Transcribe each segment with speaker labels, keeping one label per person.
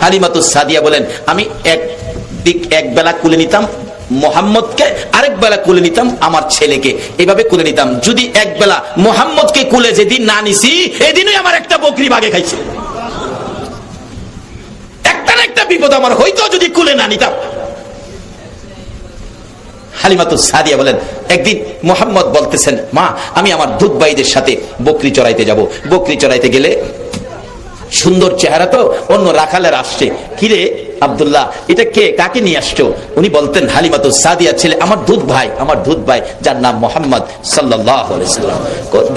Speaker 1: হালিমাতুস সাদিয়া বলেন আমি এক বেলা কুলে নিতাম মোহাম্মদকে, আরেক বেলা কুলে নিতাম আমার ছেলেকে, এভাবে কুলে নিতাম। যদি এক বেলা মোহাম্মদকে কুলে যেদিন না নিছি এদিনই আমার একটা বকরি বাগে খাইছে। একটা না একটা বিপদ আমার হইতো যদি কুলে না নিতাম। হালিমাতুস সাদিয়া বলেন একদিন মোহাম্মদ বলতেছেন মা আমি আমার দুধ ভাইদের সাথে বকরি চড়াইতে যাব। বকরি চড়াইতে গেলে সুন্দর চেহারা তো অন্য রাখালের আসছে, কিরে আব্দুল্লাহ এটা কে, কাকে নিয়ে আসছো? উনি বলতেন হালিমাতুস সাদিয়া ছেলে, আমার দুধ ভাই যার নাম মোহাম্মদ সাল্লাল্লাহু আলাইহি সাল্লাম।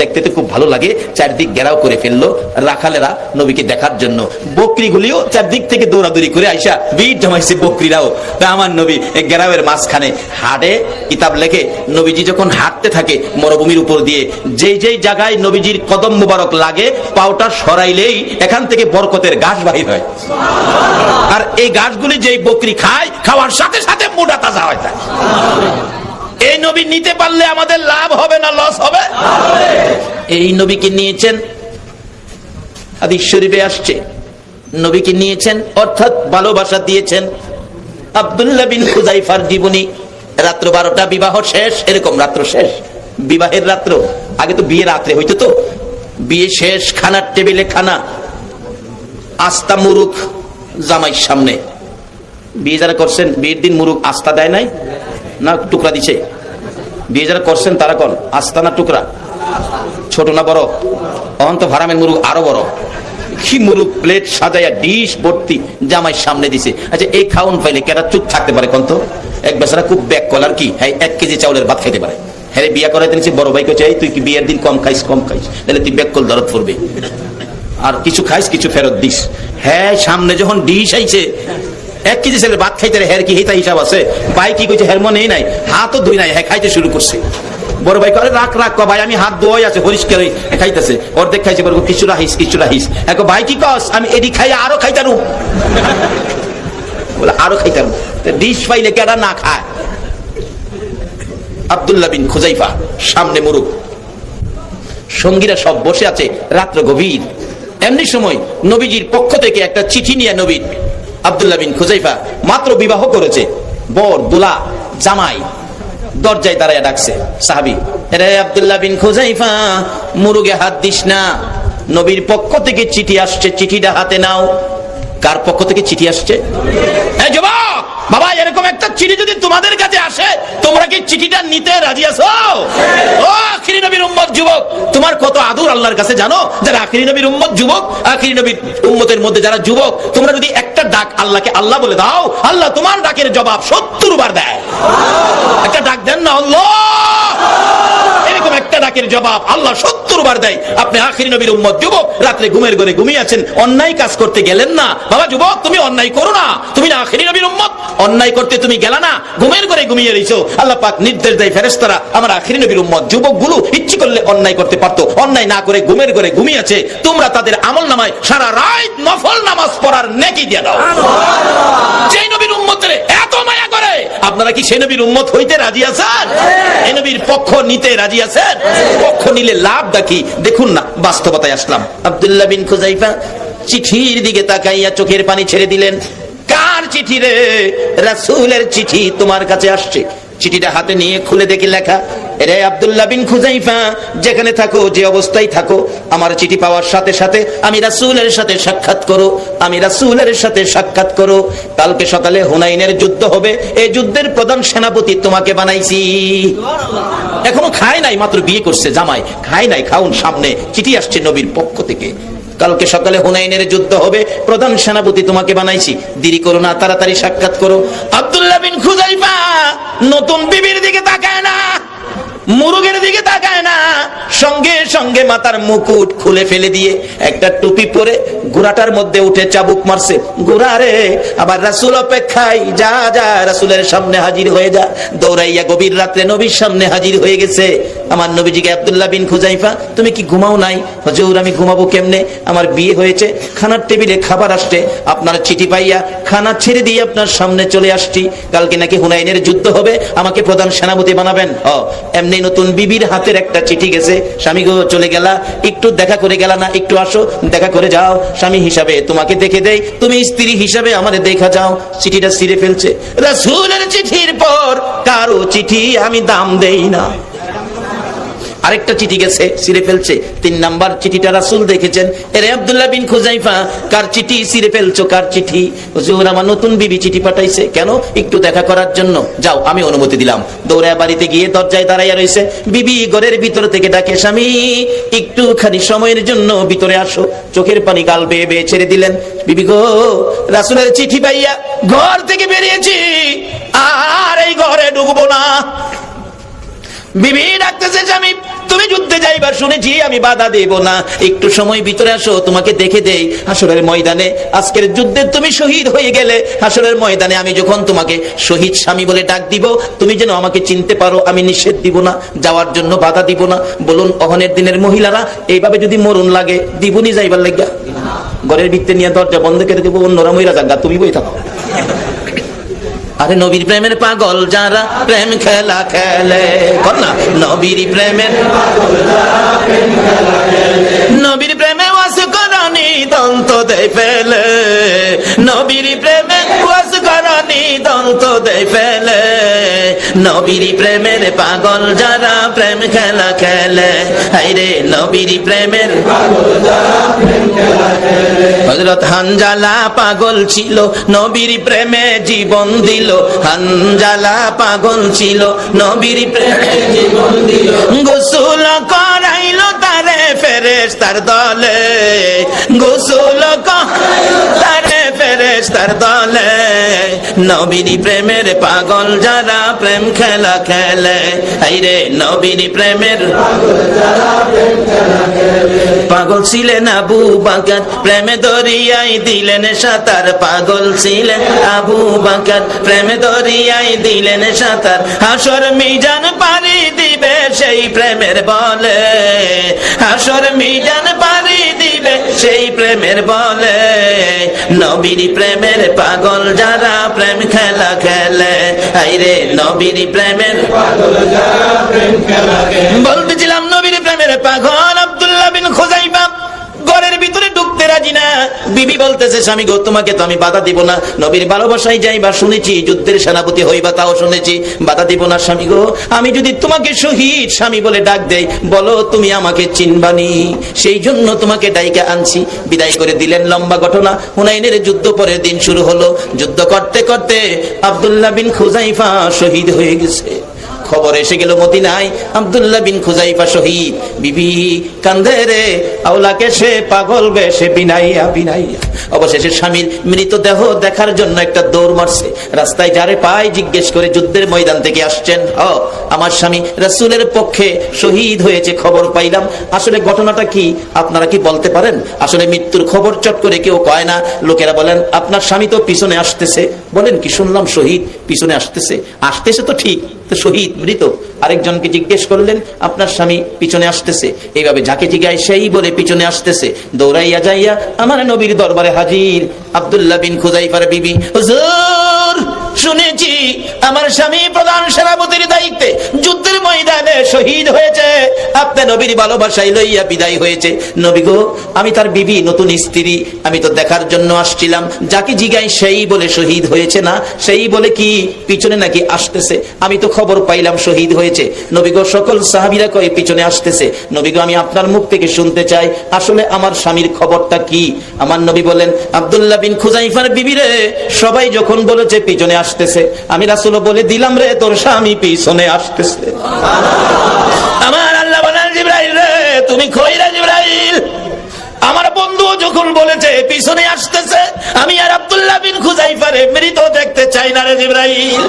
Speaker 1: দেখতে তো খুব ভালো লাগে। চারদিক ঘেরাও করে ফেললো রাখালেরা নবীকে দেখার জন্য। বকরিগুলিও চারদিক থেকে দৌড়াদৌড়ি করে আইসা ভিড় জমাইছে বকরিরাও। আমার নবী ঘেরাওয়ের মাঝখানে হাটে কিতাব লেখে নবীজি যখন হাঁটতে থাকে মরুভূমির উপর দিয়ে, যেই জায়গায় নবীজির কদম মুবারক লাগে পাওটা সরাইলেই এখান থেকে বরকতের ঘাস বাহির হয়। আর এই ঘাসগুলি যেই বকরি খায় খাওয়ার সাথে সাথে মোটা তাজা হয়। এই নবী নিতে পারলে আমাদের লাভ হবে না লস হবে? এই নবীকে নিয়েছেন, হাদিস শরীফে আসছে নবীকে নিয়েছেন অর্থাৎ ভালোবাসা দিয়েছেন। আব্দুল্লাহ বিন খুযাইফার জীবনী, রাত্র 12টা বিবাহ শেষ, এরকম রাত্র শেষ, বিবাহের রাত্র। আগে তো বিয়ে রাত্রে হইতো, তো বিয়ে শেষ, খানার টেবিলে খানা, আস্তা মুরুখ জামাইয়ের সামনে। বিয়ে যারা করছেন বিয়ের দিন মুরুখ আস্তা দেয় নাই না টুকরা দিছে? বিয়ে যারা করছেন তারা কোন আস্তা না টুকরা? ছোট না বড়? অন্ত ভারামের মুরুখ আরো বড়। কি মুরুখ প্লেট সাজাইয়া ডিশ ভর্তি জামাইয়ের সামনে দিছে। আচ্ছা এই খাউন পাইলে কেরা চুপ থাকতে পারে কোন? তো এক বেচারা খুব ব্যাক কলার কি হ্যাঁ 1 কেজি চাউলের ভাত খাইতে পারে। হ্যাঁ বিয়া করাইতে নিচ্ছে বড় ভাইকে চাই তুই কি বিয়ের দিন কম খাইস তাহলে তুই ব্যাক কল দরদ পড়বে, আর কিছু খাইস কিছু ফেরত দিস। হ্যাঁ সামনে যখন ডিশ আইছে 1 কেজি ছেলে ভাত খাইতে হের কি হিতা হিসাব আছে? ভাই কি কইছে হের মনে নাই, হাতও ধুই নাই, হ্যাঁ খাইতে শুরু করছে। বড় ভাই করে রাখ ভাই আমি হাত ধোয়াই আছে পরিষ্কার খাইতেছে, অর্ধেক খাইছে বলবো কিছু রাহিস। এখন ভাই কি কস আমি এডি খাই আরো খাইতারু, বলে আরো খাইতারু। ডিশ পাইলে কেডা না খায়? আব্দুল্লাহ বিন খুযাইফা সামনে মুরুখ, সঙ্গীরা সব বসে আছে, রাত্র গভীর। এমনি সময় নবীজির পক্ষ থেকে একটা চিঠি নিয়ে নবী আব্দুল্লাহ বিন খুযাইফা মাত্র বিবাহ করেছে, বর দুলা জামাই দরজায় দাঁড়ায় ডাকছে সাহাবী, রে আব্দুল্লাহ বিন খুযাইফা মুরুগে হাত দিস না, নবীর পক্ষ থেকে চিঠি আসছে, চিঠিটা হাতে নাও। কার পক্ষ থেকে চিঠি আসছে? এই যুবক বাবা, এরকম একটা চিঠি যদি তোমাদের কাছে আসে তোমরা কি চিঠিটা নিতে রাজি আছো? ও আখিরি নবীর উম্মত যুবক, তোমার কত আদর আল্লাহর কাছে জানো? যারা আখিরি নবীর উম্মত যুবক, আখিরি নবীর উম্মতের মধ্যে যারা যুবক, তোমরা যদি একটা ডাক আল্লাহকে আল্লাহ বলে দাও, আল্লাহ তোমার ডাকের জবাব 70 বার দেয়। একটা ডাক দেন না আল্লাহ, এরকম একটা ডাকের জবাব আল্লাহ 70 বার দেয়। আপনি আখিরি নবীর উম্মত যুবক, রাত্রে ঘুমের ঘরে ঘুমিয়ে আছেন, অন্যায় কাজ করতে গেলেন না। বাবা যুবক তুমি অন্যায় করো না, তুমি না আখিরি নবীর উম্মত, অন্যায় করতে তুমি গেলা না, ঘুমের ঘরে ঘুমিয়ে রইছো। আল্লাহ পাক নির্দেশ দেয় ফেরেশতারা আমার আখিরি নবীর উম্মত যুবকগুলো ইচ্ছে করলে অন্যায় করতে পারতো, অন্যায় না করে ঘুমের ঘরে ঘুমিয়ে আছে, তোমরা তাদের আমলনামায় সারা রাত নফল নামাজ পড়ার নেকি দিয়ে দাও। যে নবীর উম্মতের এত মায়া করে, আপনারা কি সেই নবীর উম্মত হইতে রাজি আছেন? এই নবীর পক্ষ নিতে রাজি আছেন? পক্ষ নিলে লাভ দেখি দেখুন না। বাস্তবতায় আসলাম। আব্দুল্লাহ বিন খুযাইফা চিঠির দিকে তাকাইয়া চোখের পানি ছেড়ে দিলেন। কার চিঠি রে? রাসূলের চিঠি তোমার কাছে আসছে। চিঠিটা হাতে নিয়ে খুলে দেখি লেখা, রে আব্দুল্লাহ বিন খুযাইফা যেখানে থাকো, যে অবস্থায় থাকো, আমার চিঠি পাওয়ার সাথে সাথে আমি রাসূলের সাথে সাক্ষাৎ করো, আমি রাসূলের সাথে সাক্ষাৎ করো। কালকে সকালে হুনাইনের যুদ্ধ হবে, এই যুদ্ধের প্রধান সেনাপতি তোমাকে বানাইছি। এখনো খায় নাই, মাত্র বিয়ে করছে, জামাই খায় নাই, খাউন সামনে, চিঠি আসছে নবীর পক্ষ থেকে। কালকে সকালে হুনাইনের যুদ্ধ হবে, প্রধান সেনাপতি তোমাকে বানাইছি, দেরি করো না, তাড়াতাড়ি সাক্ষাৎ করো। আব্দুল্লাহ বিন খুযাইফা নতুন বিবির দিকে তাকায় না, মুরুগের দিকে তাকায় না, সঙ্গে সঙ্গে মাথার মুকুট খুলে ফেলে দিয়ে একটা টুপি পরে ঘোড়াটার মধ্যে উঠে চাবুক মারছে। ঘোড়া রে, আবার রাসূল অপেক্ষায়, যা যা রাসূলের সামনে হাজির হয়ে যা। দৌড়াইয়া গভীর রাত্রে নবীর সামনে হাজির হয়ে গেছে। আমার নবীজিকে আব্দুল্লাহ বিন খুযাইফা তুমি কি ঘুমাও নাই? হুজুর আমি ঘুমাবো কেমনে, আমার বিয়ে হয়েছে, খানার টেবিলে খাবার আসছে, আপনার চিঠি পাইয়া খানা ছেড়ে দিয়ে আপনার সামনে চলে আসছি। কালকে নাকি হুনাইনের যুদ্ধ হবে, আমাকে প্রধান সেনাপতি বানাবেন। এমনি এই নতুন বিবির হাতের একটা চিঠি গেছে, স্বামী গো চলে গেলা, একটু দেখা করে গেলা না, একটু আসো দেখা করে যাও, স্বামী হিসাবে তোমাকে দেখে দেই, তুমি স্ত্রী হিসাবে আমারে দেখা যাও। চিঠিটা ছিঁড়ে ফেলছে। রাসূলের চিঠির পর কারো চিঠি আমি দাম দেই না। আরেকটা চিঠি গেছে, ছিঁড়ে ফেলছে। 3 নাম্বার চিঠিটা রাসূল দেখেছেন। এরে আব্দুল্লাহ বিন খুজাইফা, কার চিঠি ছিঁড়ে ফেলছো, কার চিঠি? হুজুর আমার নতুন বিবি চিঠি পাঠাইছে। কেন? একটু দেখা করার জন্য। যাও আমি অনুমতি দিলাম। দৌড়ায় বাড়িতে গিয়ে দরজায় দাঁড়াইয়া রয়েছে। বিবি ঘরের ভিতর থেকে ডাকে, স্বামী একটুখানি সময়ের জন্য ভিতরে আসো। চোখের পানি গাল বেয়ে বেয়ে ছেড়ে দিলেন। বিবি গো, রাসূলের চিঠি পাইয়া ঘর থেকে বেরিয়েছি, আর এই ঘরে ঢুকবো না। বিবি ডাকতেছে, স্বামী তুমি যুদ্ধে যাইবার শুনেছি, আমি বাধা দেব না, একটু সময় ভিতরে আসো, তোমাকে দেখে দেই। হাসরের ময়দানে আজকের যুদ্ধে তুমি শহীদ হয়ে গেলে, হাসরের ময়দানে আমি যখন তোমাকে শহীদ স্বামী বলে ডাক দিব, তুমি যেন আমাকে চিনতে পারো, আমি নিষেধ দিব না, যাওয়ার জন্য বাধা দিব না। বলুন অহনের দিনের মহিলারা এইভাবে যদি মরণ লাগে দিবনি যাইবার লাগা? ঘরের ভিতরে নিয়ে দরজা বন্ধ করে দেবো, অন্যরা মহিলা জাগা, তুমি বই থাকো। আরে নবীর প্রেমের পাগল যারা প্রেম খেলা খেলে, কর না নবীর প্রেমের, নবীর প্রেমে ওয়াস করনি দন্ত দেয় ফেলে, নবীর প্রেমে ওয়াস করনি দন্ত দেয় ফেলে, নবীর প্রেমের পাগল যারা প্রেম খেলা খেলে, হায়রে নবীর প্রেমের পাগল যারা প্রেম খেলা খেলে। হযরত হানজালা পাগল ছিল, নবীর প্রেমে জীবন দিল। হানজালা পাগল ছিল, নবীর প্রেমে জীবন দিল। গোসল করাইলো তারে ফেরেশতার দলে, গোসল করাইলো তারে ফেরেশতার দলে, নবীর প্রেমের পাগল যারা প্রেম খেলা খেলে, হায়রে নবীর প্রেমের পাগল যারা প্রেম খেলা খেলে। পাগল ছিলেন আবু বকর, প্রেমে দরিয়ায় দিলেন সাঁতার। পাগল ছিলেন আবু বকর, প্রেমে দরিয়ায় দিলেন সাঁতার। হাসর মিজান পারি দিবে সেই প্রেমের বলে, হাসর মিজান পারি দিবে সেই প্রেমের বলে, নবীর প্রেমের পাগল যারা প্রেম খেলা খেলে, হায়রে নবীর প্রেমের পাগল যারা প্রেম খেলা খেলে। বলতেছিলাম নবীর প্রেমের পাগল আব্দুল্লাহ বিন খুজাইফা ঘরের ভিতরে ঢুকতে রাজি না। বিবি বলতেছে, স্বামী গো তোমাকে তো আমি বাধা দিব না, নবীর ভালোবাসায় যাইবা শুনেছি, যুদ্ধের সেনাপতি হইবা তাও শুনেছি, বাধা দিব না। স্বামী গো আমি যদি তোমাকে শহীদ স্বামী বলে ডাক দেই, বলো তুমি আমাকে চিনবানি, সেই জন্য তোমাকে ডাইকা আনছি। বিদায় করে দিলেন। লম্বা ঘটনা। হুনাইনের যুদ্ধ পরের দিন শুরু হলো। যুদ্ধ করতে করতে আব্দুল্লাহ বিন খুজাইফা শহীদ হয়ে গেছে। খবর এসে গেল মদিনায়, আব্দুল্লাহ বিন খুজাইফা শহীদ। বিবি কান্দে রে, আওলাকে সে পাগল বেশে বিনাইয়া বিনাইয়া। অবশেষে স্বামীর মৃতদেহ দেখার জন্য একটা দৌড় মারছে। রাস্তায় যারে পায় জিজ্ঞেস করে, যুদ্ধের ময়দান থেকে আসছেন? ও আমার স্বামী রাসূলের পক্ষে শহীদ হয়েছে, খবর পাইলাম। আসলে ঘটনাটা কি আপনারা কি বলতে পারেন? আসলে মৃত্যুর খবর চট করে কেউ কয় না। লোকেরা বলেন আপনার স্বামী তো পিছনে আসতেছে। বলেন কি? শুনলাম শহীদ পিছনে আসতেছে। আসতেছে তো ঠিক, তো শহীদ মৃত। আরেকজনকে জিজ্ঞেস করলেন, আপনার স্বামী পিছনে আসতেছে। এইভাবে যাকে জিজ্ঞাসা সেই বলে পিছনে আসতেছে। দৌড়াইয়া যাইয়া আমার নবীর দরবারে হাজির আব্দুল্লাহ বিন খুজাইফার বিবি। হুজুর শুনেছি আমার স্বামী প্রধান সেনাপতির দায়িত্বে যুদ্ধের ময়দানে শহীদ হয়েছে, আপনার নবীর ভালোবাসায় লইয়া বিদায় হয়েছে। নবী গো আমি তার বিবি, নতুন স্ত্রী, আমি তো দেখার জন্য আসছিলাম। যাকে জিগাই সেই বলে শহীদ হয়েছে না, সেই বলে কি পিছনে নাকি আসতেছে। আমি তো খবর পাইলাম শহীদ হয়েছে। নবী গো সকল সাহাবীরা কয় পিছনে আসতেছে। নবী গো আমি আপনার মুখ থেকে শুনতে চাই আসলে আমার স্বামীর খবরটা কি। আমার নবী বলেন, আব্দুল্লাহ বিন খুজাইফার বিবি রে, সবাই যখন বলেছে পিছনে আসতেছে, আমি রাসূল বলে দিলাম রে তোর স্বামী পিছনে আসতেছে। আমার আল্লাহ বলেন, জিবরাইল রে তুমি কইরা জিবরাইল, আমার বন্ধু যখন বলেছে পিছনে আসতেছে, আমি আর আব্দুল্লাহ বিন খুজাইফারে মৃত দেখতে চাই না রে জিবরাইল।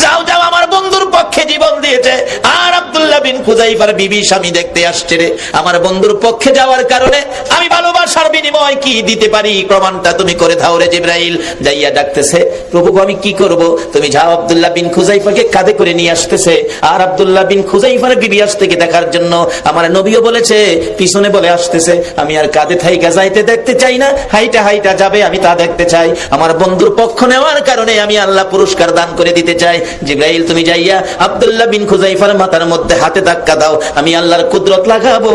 Speaker 1: যাও যাও, আমার বন্ধুর পক্ষে জীবন দিয়েছে, আর আব্দুল্লাহ বিন খুজাইফার বিবি স্বামী দেখতে আসছে রে। আমার বন্ধুর পক্ষে যাওয়ার কারণে আমি ভালোবাসার বিনিময় কি দিতে পারি, প্রমাণটা তুমি করে দাও রে জিবরাইল। যাইয়া ডাকতেছে, প্রভু আমি কি করব? তুমি যাও, আব্দুল্লাহ বিন খুজাইফাকে কাঁধে করে নিয়ে আসতেছে, আর আব্দুল্লাহ বিন খুজাইফার বিবি আসতেকে দেখার জন্য আমার নবীও বলেছে পিছনে বলে আসতেছে। আমি আর কাঁধে থাইকা যাইতে দেখতে চাই না, হাইটা হাইটা যাবে, আমি তা দেখতে দেখতে চাই, আমার বন্ধুর পক্ষ নেওয়ার কারণে আমি আল্লাহ পুরস্কার দান করে দিতে চাই। জিবরাইল তুমি যাইয়া আব্দুল্লাহ বিন খুযাইফার মাথার মধ্যে হাতে ধাক্কা দাও, আমি আল্লাহর কুদরত লাগাবো,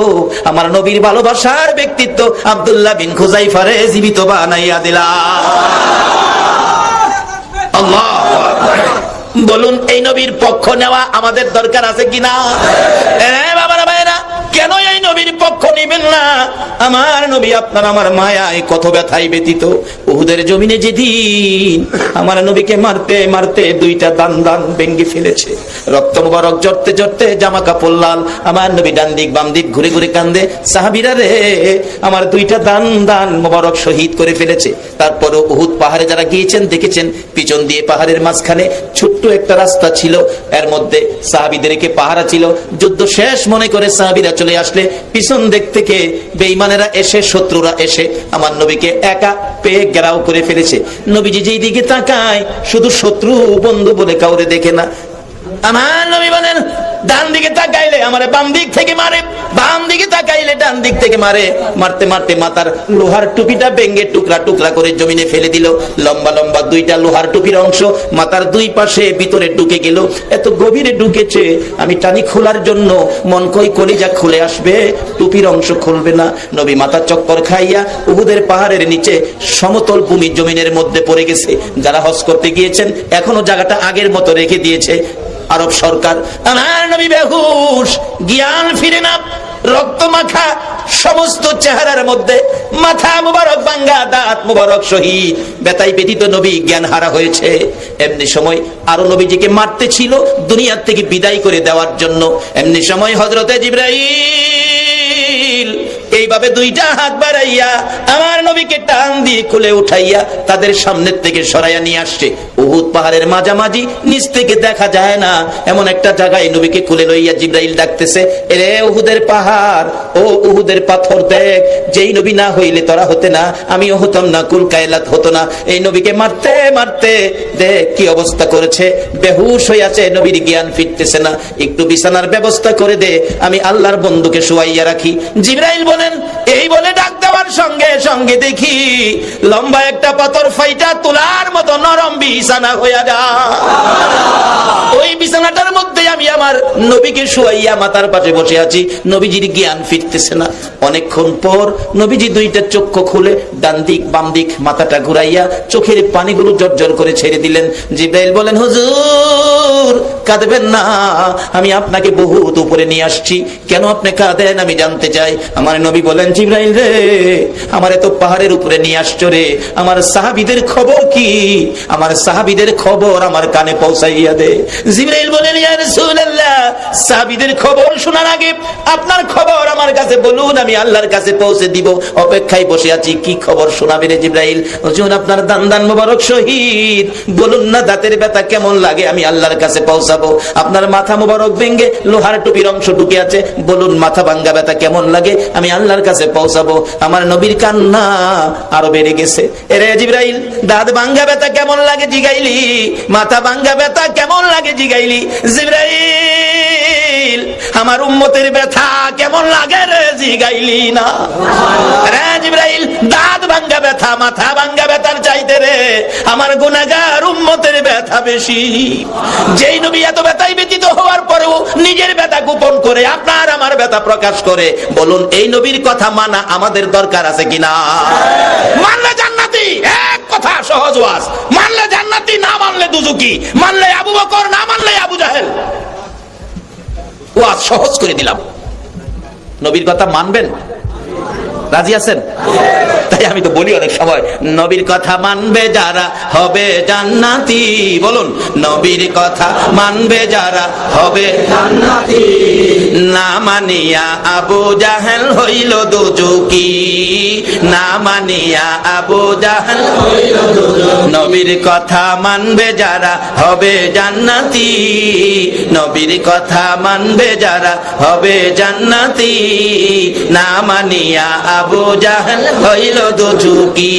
Speaker 1: আমার নবীর ভালোবাসার ব্যক্তিত্ব আব্দুল্লাহ বিন খুযাইফারে জীবিত বানাইয়া দিলাম। আল্লাহু আকবার। বলুন এই নবীর পক্ষ নেওয়া আমাদের দরকার আছে কিনা? বাবারা ভাইরা, কেন এই নবীর পক্ষ নেবেন না? আমার নবী আপনার আমার মায়ায় কত ব্যথায় ব্যতীত। উহুদের জমিনে যেদিন আমার নবীকে মারতে মারতে দুইটা দান দান ভেঙে ফেলেছে, রক্ত মুবারক জড়তে জড়তে জামা কাপড় লাল, আমার নবী ডান দিক বাম দিক ঘুরে ঘুরে কান্দে, সাহাবীরা রে আমার দুইটা দান দান মুবারক শহীদ করে ফেলেছে। তারপরও উহুদ পাহাড়ে যারা গিয়েছেন দেখেছেন, পিছন দিয়ে পাহাড়ের মাঝখানে ছোট্ট একটা রাস্তা ছিল, এর মধ্যে সাহাবীদেরকে পাহারা ছিল। যুদ্ধ শেষ মনে করে সাহাবীরা চলে আসলে পিছন দিক থেকে বেঈমানেরা এসে, শত্রুরা এসে আমার নবীকে একা পেয়ে ঘেরাও করে ফেলেছে। নবীজি যেই দিকে তাকায় শুধু শত্রু বন্ধু বলে কাউরে দেখে না। আমার নবী বলেন ডান দিকে তাকাইলে আমারে বাম দিক থেকে মারে, বাম দিকে তাকাইলে ডান দিক থেকে মারে। মারতে মারতে মাথার লোহার টুপিটা ভেঙে টুকরা টুকরা করে জমিনে ফেলে দিল। লম্বা লম্বা দুইটা লোহার টুপির অংশ মাথার দুই পাশে ভিতরে ঢুকে গেল। এত গভীরে ঢুকেছে, আমি টানি খোলার জন্য মন কই কলিজা খুলে আসবে, টুপির অংশ খুলবে না। নবী মাথা চক্কর খাইয়া উহুদের পাহাড়ের নিচে সমতল ভূমি জমিনের মধ্যে পড়ে গেছে। যারা হজ করতে গিয়েছেন এখনো জায়গাটা আগের মতো রেখে দিয়েছে আরব সরকার। আমার নবী বেহুশ, জ্ঞান ফিরে না, রক্ত মাখা সমস্ত চেহারার মধ্যে মাথা মুবারক ভাঙ্গা, দাঁত মুবারক শহীদ, বেতাই ব্যতীত নবী জ্ঞান হারা হয়েছে। এমনি সময় আরো নবীজিকে মারতে ছিল দুনিয়ার থেকে বিদায় করে দেওয়ার জন্য। এমনি সময় হযরতে জিবরাইল এইভাবে দুইটা হাত বাড়াইয়া আমার নবীকে টান দিয়ে খুলে উঠাইয়া তাদের সামনের থেকে সরাইয়া নিয়ে আসছে। উহুদ পাহাড়ের মাঝামাঝি, নিচ থেকে দেখা যায় না এমন একটা জায়গায় নবীকে খুলে লইয়া জিবরাইল ডাকতেছে, এরে উহুদের পাহাড়, ও উহুদের পাথর দেখ, যেই নবী না হইলে তোরা হতে না, আমিও হতাম না, কুল কায়লাত হতো না। এই নবীকে মারতে মারতে দেখ কি অবস্থা করেছে, বেহুশ হয়ে আছে, নবীর জ্ঞান ফিরতেছে না, একটু বিছানার ব্যবস্থা করে দে, আমি আল্লাহর বন্ধুকে শুয়াইয়া রাখি। জিবরাইল বলেন এই বলে ডাক দেওয়ার সঙ্গে সঙ্গে দেখি লম্বা একটা পাথর ফাইটা তোলার মতো নরম বিছানা হইয়া যায়। ওই বিছানাটার মধ্যে আমি আমার নবীকে শুয়াইয়া মাথার পাশে বসে আছি, নবীজির জ্ঞান ফিরতেছে না। অনেকক্ষণ পর নবীজি দুইটা চক্ষু খুলে ডান দিক বাম দিক মাথাটা ঘুরাইয়া চোখের পানিগুলো জর্জর করে ছেড়ে দিলেন। জিবরাইল বলেন হুজুর কাঁদবেন না, আমি আপনাকে বহুত উপরে নিয়ে আসছি, কেন আপনি কাঁদেন আমি জানতে চাই। আমার নবী বলেন জিবরাইল রে, আমারে তো পাহাড়ের উপরে নিয়ে আসছো রে, আমার সাহাবীদের খবর কি, আমার সাহাবীদের খবর আমার কানে পৌঁছাইয়া দে। জিবরাইল বলেন ইয়া রাসূলুল্লাহ, সাহাবীদের খবর শোনার আগে আপনার খবর আমার কাছে বলুন, আমি আল্লাহর কাছে পৌঁছে দিব, অপেক্ষায় বসে আছি। কি খবর শোনাবেন জিবরাইল? হুজুর আপনার দান দান মোবারক শহীদ, বলুন না দাঁতের ব্যথা কেমন লাগে, আমি আল্লাহর কাছে পৌঁছাবো। আপনার মাথা মোবারক ভেঙে লোহার টুপির অংশ ঢুকে আছে, বলুন মাথা ভাঙ্গা ব্যথা কেমন লাগে, আমি আল্লাহর কাছে পৌঁছাবো। আমার নবীর কান্না আরো বেড়ে গেছে। এরে জিবরাইল দাঁত ভাঙ্গা ব্যথা কেমন লাগে জিগাইলি, মাথা ভাঙ্গা ব্যথা কেমন লাগে জিগাইলি, জিবরাইল আমার উম্মতের ব্যথা কেমন লাগে রে জিগাইলি না। রে জিবরাইল দাঁত ভাঙ্গা ব্যথা মাথা ভাঙ্গা ব্যথার চাইতে রে আমার গুনাহগার উম্মতের ব্যথা বেশি। যেই নবী এত ব্যথায় ব্যতীত হওয়ার পরেও নিজের ব্যথা গোপন করে আপনার আমার ব্যথা প্রকাশ করে, বলুন এই নবীর কথা মানা আমাদের দরকার আছে কিনা? মানলে জান্নাতি, এক কথা সহজ ওয়াজ, মানলে জান্নাতি, না মানলে দুজকি, মানলে আবু বকর, না মানলে আবু জাহেল। ওয়াজ সহজ করে দিলাম। নবীর কথা মানবেন? রাজি আছেন? তাই আমি তো বলি অনেক সময়, নবীর কথা মানবে যারা হবে জান্নাতি। বলুন নবীর কথা মানবে যারা হবে জান্নাতি, না মানিয়া আবু জাহেল হইল দুজকি, না মানিয়া আবু জাহেল হইল দুজকি। নবীর কথা মানবে যারা হবে জান্নাতি, নবীর কথা মানবে যারা হবে জান্নাতি, না মানিয়া আবু জাহেল হইল দুজকি,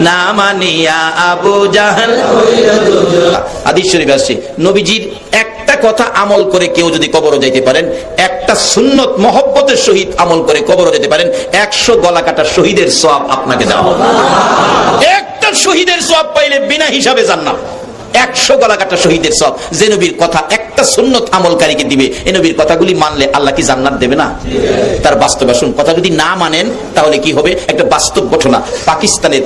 Speaker 1: না মানিয়া আবু জাহেল হইল দুজকি। হাদিস শরীফে আছে নবীজির একটা কথা আমল করে কেউ যদি কবরে যাইতে পারেন, একটা সুন্নত মহব্বতের সহিত আমল করে কবরে যেতে পারেন, 100 গলা কাটা শহীদের সওয়াব আপনাকে দেওয়া হবে। একটা একটা শহীদের সওয়াব পাইলে বিনা হিসাবে জান্নাত। 100 গলা কাটা শহীদের সওয়াব যে নবীর কথা একটা সুন্নত আমলকারীকে দিবে, এই নবীর কথাগুলি মানলে আল্লাহ কি জান্নাত দেবে না? তার বাস্তবায়ন কথা যদি না মানেন তাহলে কি হবে? একটা বাস্তব ঘটনা পাকিস্তানের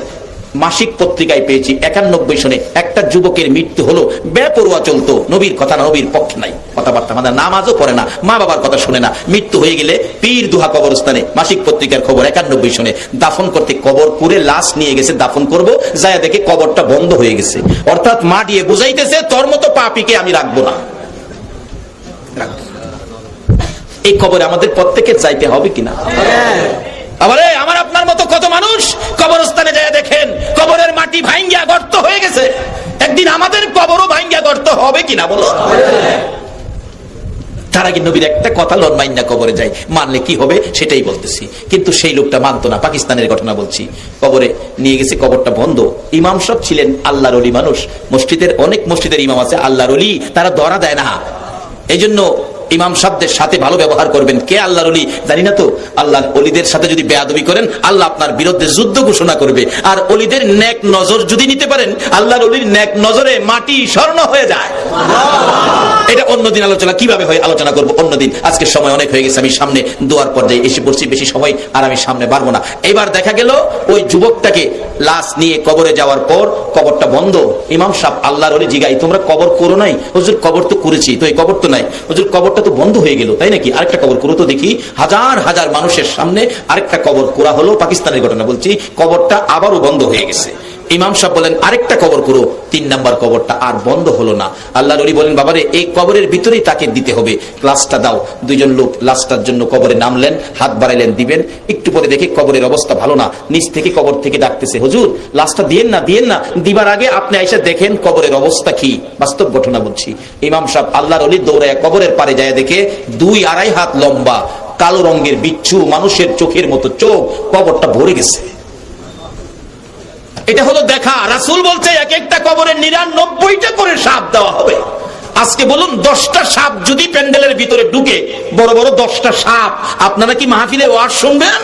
Speaker 1: মাসিক পত্রিকায় পেয়েছি। 91 সনে একটা যুবকের মৃত্যু হলো, বেপরোয়া চলতো, নবীর কথা না, নবীর পক্ষে নাই কথাবার্তা, মানে নামাজও পড়ে না, মা বাবার কথা শুনে না। মৃত্যু হয়ে গেলে পীর দুহা কবরস্থানে, মাসিক পত্রিকার খবর 91 সনে, দাফন করতে কবর করে লাশ নিয়ে গেছে, দাফন করব, যায় দেখে কবরটা বন্ধ হয়ে গেছে। অর্থাৎ মা দিয়ে বুঝাইতেছে তোর মতো পাপীকে আমি রাখবো না। এই কবরে আমাদের প্রত্যেকের যাইতে হবে কিনা? আবারে আমার আপনার মতো কত মানুষ কবরস্থানে যায় দেখেন কবরের মাটি ভাঙ্গিয়া গর্ত হয়ে গেছে। একদিন আমাদের কবরও ভাঙ্গিয়া গর্ত হবে কিনা বলো? তার আগে নবীর একটা কথা লন মাইন্না কবরে যাই, মানলে কি হবে সেটাই বলতেছি। কিন্তু সেই লোকটা মানতো না। পাকিস্তানের ঘটনা বলছি। কবরে নিয়ে গেছে, কবরটা বন্ধ। ইমাম সব ছিলেন আল্লাহর ওলি মানুষ, মসজিদের অনেক মসজিদের ইমাম আছে আল্লাহর ওলি, তারা ধরা দেয় না। এই জন্য ইমাম সাহেবদের সাথে ভালো ব্যবহার করবেন। কে আল্লাহর ওলি জানি না তো। আল্লাহর ওলিদের সাথে যদি বেয়াদবি করেন আল্লাহ আপনার বিরুদ্ধে যুদ্ধ ঘোষণা করবে। আর ওলিদের নেক নজর যদি নিতে পারেন, আল্লাহর ওলির নেক নজরে মাটি স্বর্ণ হয়ে যায়। এটা অন্যদিন আলোচনা, কিভাবে হয় আলোচনা করব অন্যদিন। আজকে সময় অনেক হয়ে গেছে, আমি সামনে দোয়ার পর্যায়ে এসে পড়ছি, বেশি সময় আর আমি সামনে পারবো না। এবার দেখা গেল ওই যুবকটাকে লাশ নিয়ে কবরে যাওয়ার পর কবরটা বন্ধ। ইমাম সাহেব আল্লাহর ওলি জিগাই, তোমরা কবর করো নাই? হুজুর কবর তো করেছি। তো এই কবর তো নাই। হুজুর কবরটা তো বন্ধ হয়ে গেল, তাই নাকি? আরেকটা কবর করো তো দেখি। হাজার হাজার মানুষের সামনে আরেকটা কবর করা হলো, পাকিস্তানের ঘটনা বলছি। কবরটা আবারও বন্ধ হয়ে গেছে। ইমাম সাহেব বলেন আরেকটা কবর করো। 3 নাম্বার কবরটা আর বন্ধ হলো না। আল্লাহর ওলি বলেন বাবারে এই কবরের ভিতরেই তাকে দিতে হবে, লাশটা দাও। 2 জন লোক লাশটার জন্য কবরে নামলেন, হাত বাড়াইলেন, দিবেন। একটু পরে দেখে কবরের অবস্থা ভালো না, নিচ থেকে কবর থেকে ডাকতেছে, হুজুর লাশটা দিয়েন না, দিয়েন না। দিবার আগে আপনি আইসা দেখেন কবরের অবস্থা কি। বাস্তব ঘটনা বলছি। ইমাম সাহেব আল্লাহর ওলি দৌড়ায় কবরের পারে যায় দেখে 2-2.5 হাত লম্বা কালো রঙের বিচ্ছু, মানুষের চোখের মতো চোখ, কবরটা ভরে গেছে। এটা হলো দেখা। রাসূল বলছে এক একটা কবরে 99টা করে সাপ দেওয়া হবে। আজকে বলুন 10টা সাপ যদি প্যান্ডেলের ভিতরে ঢুকে, বড় বড় 10টা সাপ, আপনারা কি মাহফিলে ওয়াজ শুনবেন?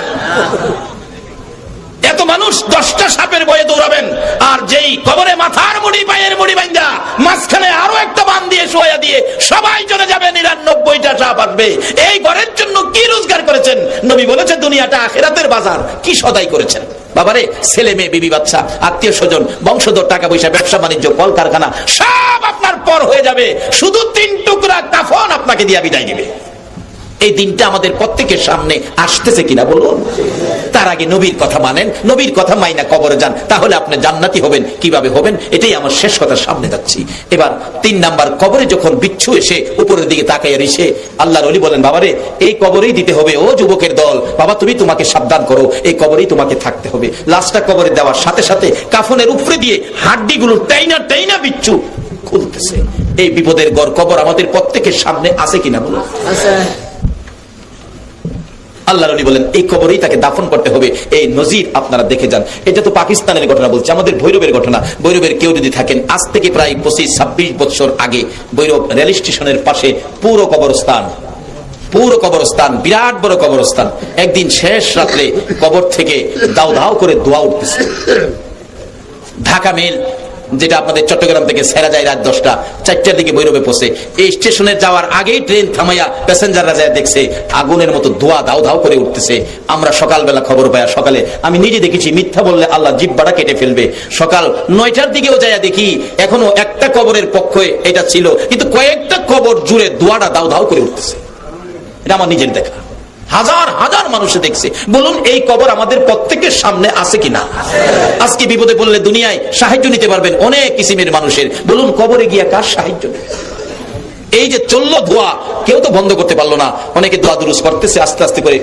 Speaker 1: এত মানুষ 10টা সাপের ভয়ে দৌড়াবেন। আর যেই কবরে মাথার মুড়ি পায়ের মুড়ি বাঁধা মাঝখানে আরো একটা বান দিয়ে শোয়া দিয়ে সবাই চলে যাবে, 99টা সাপ আসবে। এই ঘরের জন্য কি রোজগার করেছেন? নবী বলেছে দুনিয়াটা আখিরাতের বাজার। কি সদাই করেছেন বাবারে? ছেলে মেয়ে, বিবি বাচ্চা, আত্মীয় স্বজন, বংশধর, টাকা পয়সা, ব্যবসা বাণিজ্য, কল কারখানা সব আপনার পর হয়ে যাবে। শুধু 3 টুকরা কাফন আপনাকে দিয়া বিদায় দিবে। এই দিনটা আমাদের প্রত্যেকের সামনে আসতেছে কিনা বলুন? তার আগে নবীর কথা মানেন, নবীর কথা মাইনা কবরে যান, তাহলে আপনি জান্নাতি হবেন। কিভাবে হবেন? এটাই আমার শেষ কথা, সামনে যাচ্ছি। এবার 3 নাম্বার কবরে যখন বিচ্ছু এসে উপরের দিকে তাকাইয়া রিসে, আল্লাহর ওলি বলেন বাবারে এই কবরেই দিতে হবে। ও যুবকের দল, বাবা তুমি তোমাকে সাবধান করো, এই কবরেই তোমাকে থাকতে হবে। লাশটা কবরে দেওয়ার সাথে সাথে কাফনের উপরে দিয়ে হাড্ডিগুলো টাইনা টাইনা বিচ্ছু খুলতেছে। এই বিপদের গড় কবর আমাদের প্রত্যেকের সামনে আছে কিনা বলুন? আল্লাহর ওলি বলেন এই কবরেই তাকে দাফন করতে হবে। এই নজির আপনারা দেখে যান। এটা তো পাকিস্তানের ঘটনা বলছে, আমাদের ভৈরবের ঘটনা। ভৈরবের কেউ যদি থাকেন, আজ থেকে প্রায় 25-26 বছর আগে ভৈরব রেল স্টেশনের পাশে পুরো কবরস্থান, বিরাট বড় কবরস্থান। একদিন শেষ রাত্রে কবর থেকে দাউ দাউ করে ধোঁয়া উঠতেছে। ঢাকা মেল যেটা আপনাদের চট্টগ্রাম থেকে সেরা যায় রাত 10টা, 4টার দিকে ভৈরবে পৌঁছে। এই স্টেশনে যাওয়ার আগেই ট্রেন থামাইয়া প্যাসেঞ্জাররা যায় দেখছে আগুনের মতো ধোঁয়া দাউ দাউ করে উঠতেছে। আমরা সকালবেলা খবর পাইয়া, সকালে আমি নিজে দেখেছি, মিথ্যা বললে আল্লাহ জিহ্বাটা কেটে ফেলবে। সকাল 9টার দিকেও যায় দেখি এখনো একটা কবরের পক্ষে এটা ছিল, কিন্তু কয়েকটা কবর জুড়ে ধোঁয়াটা দাউ দাউ করে উঠতেছে। এটা আমার নিজের দেখা, হাজার হাজার মানুষে দেখছে। বলুন এই কবর আমাদের প্রত্যেকের সামনে আছে কিনা? আজকে বিপদে পড়লে দুনিয়ায় সাহায্য নিতে পারবেন অনেক কিসিমের মানুষের। বলুন কবরে গিয়া কার সাহায্য নেই? এই যে চললো ধোয়া, কেউ তো বন্ধ করতে পারলো না। অনেকে দোয়া দুরুস করতেছে আস্তে আস্তে করে।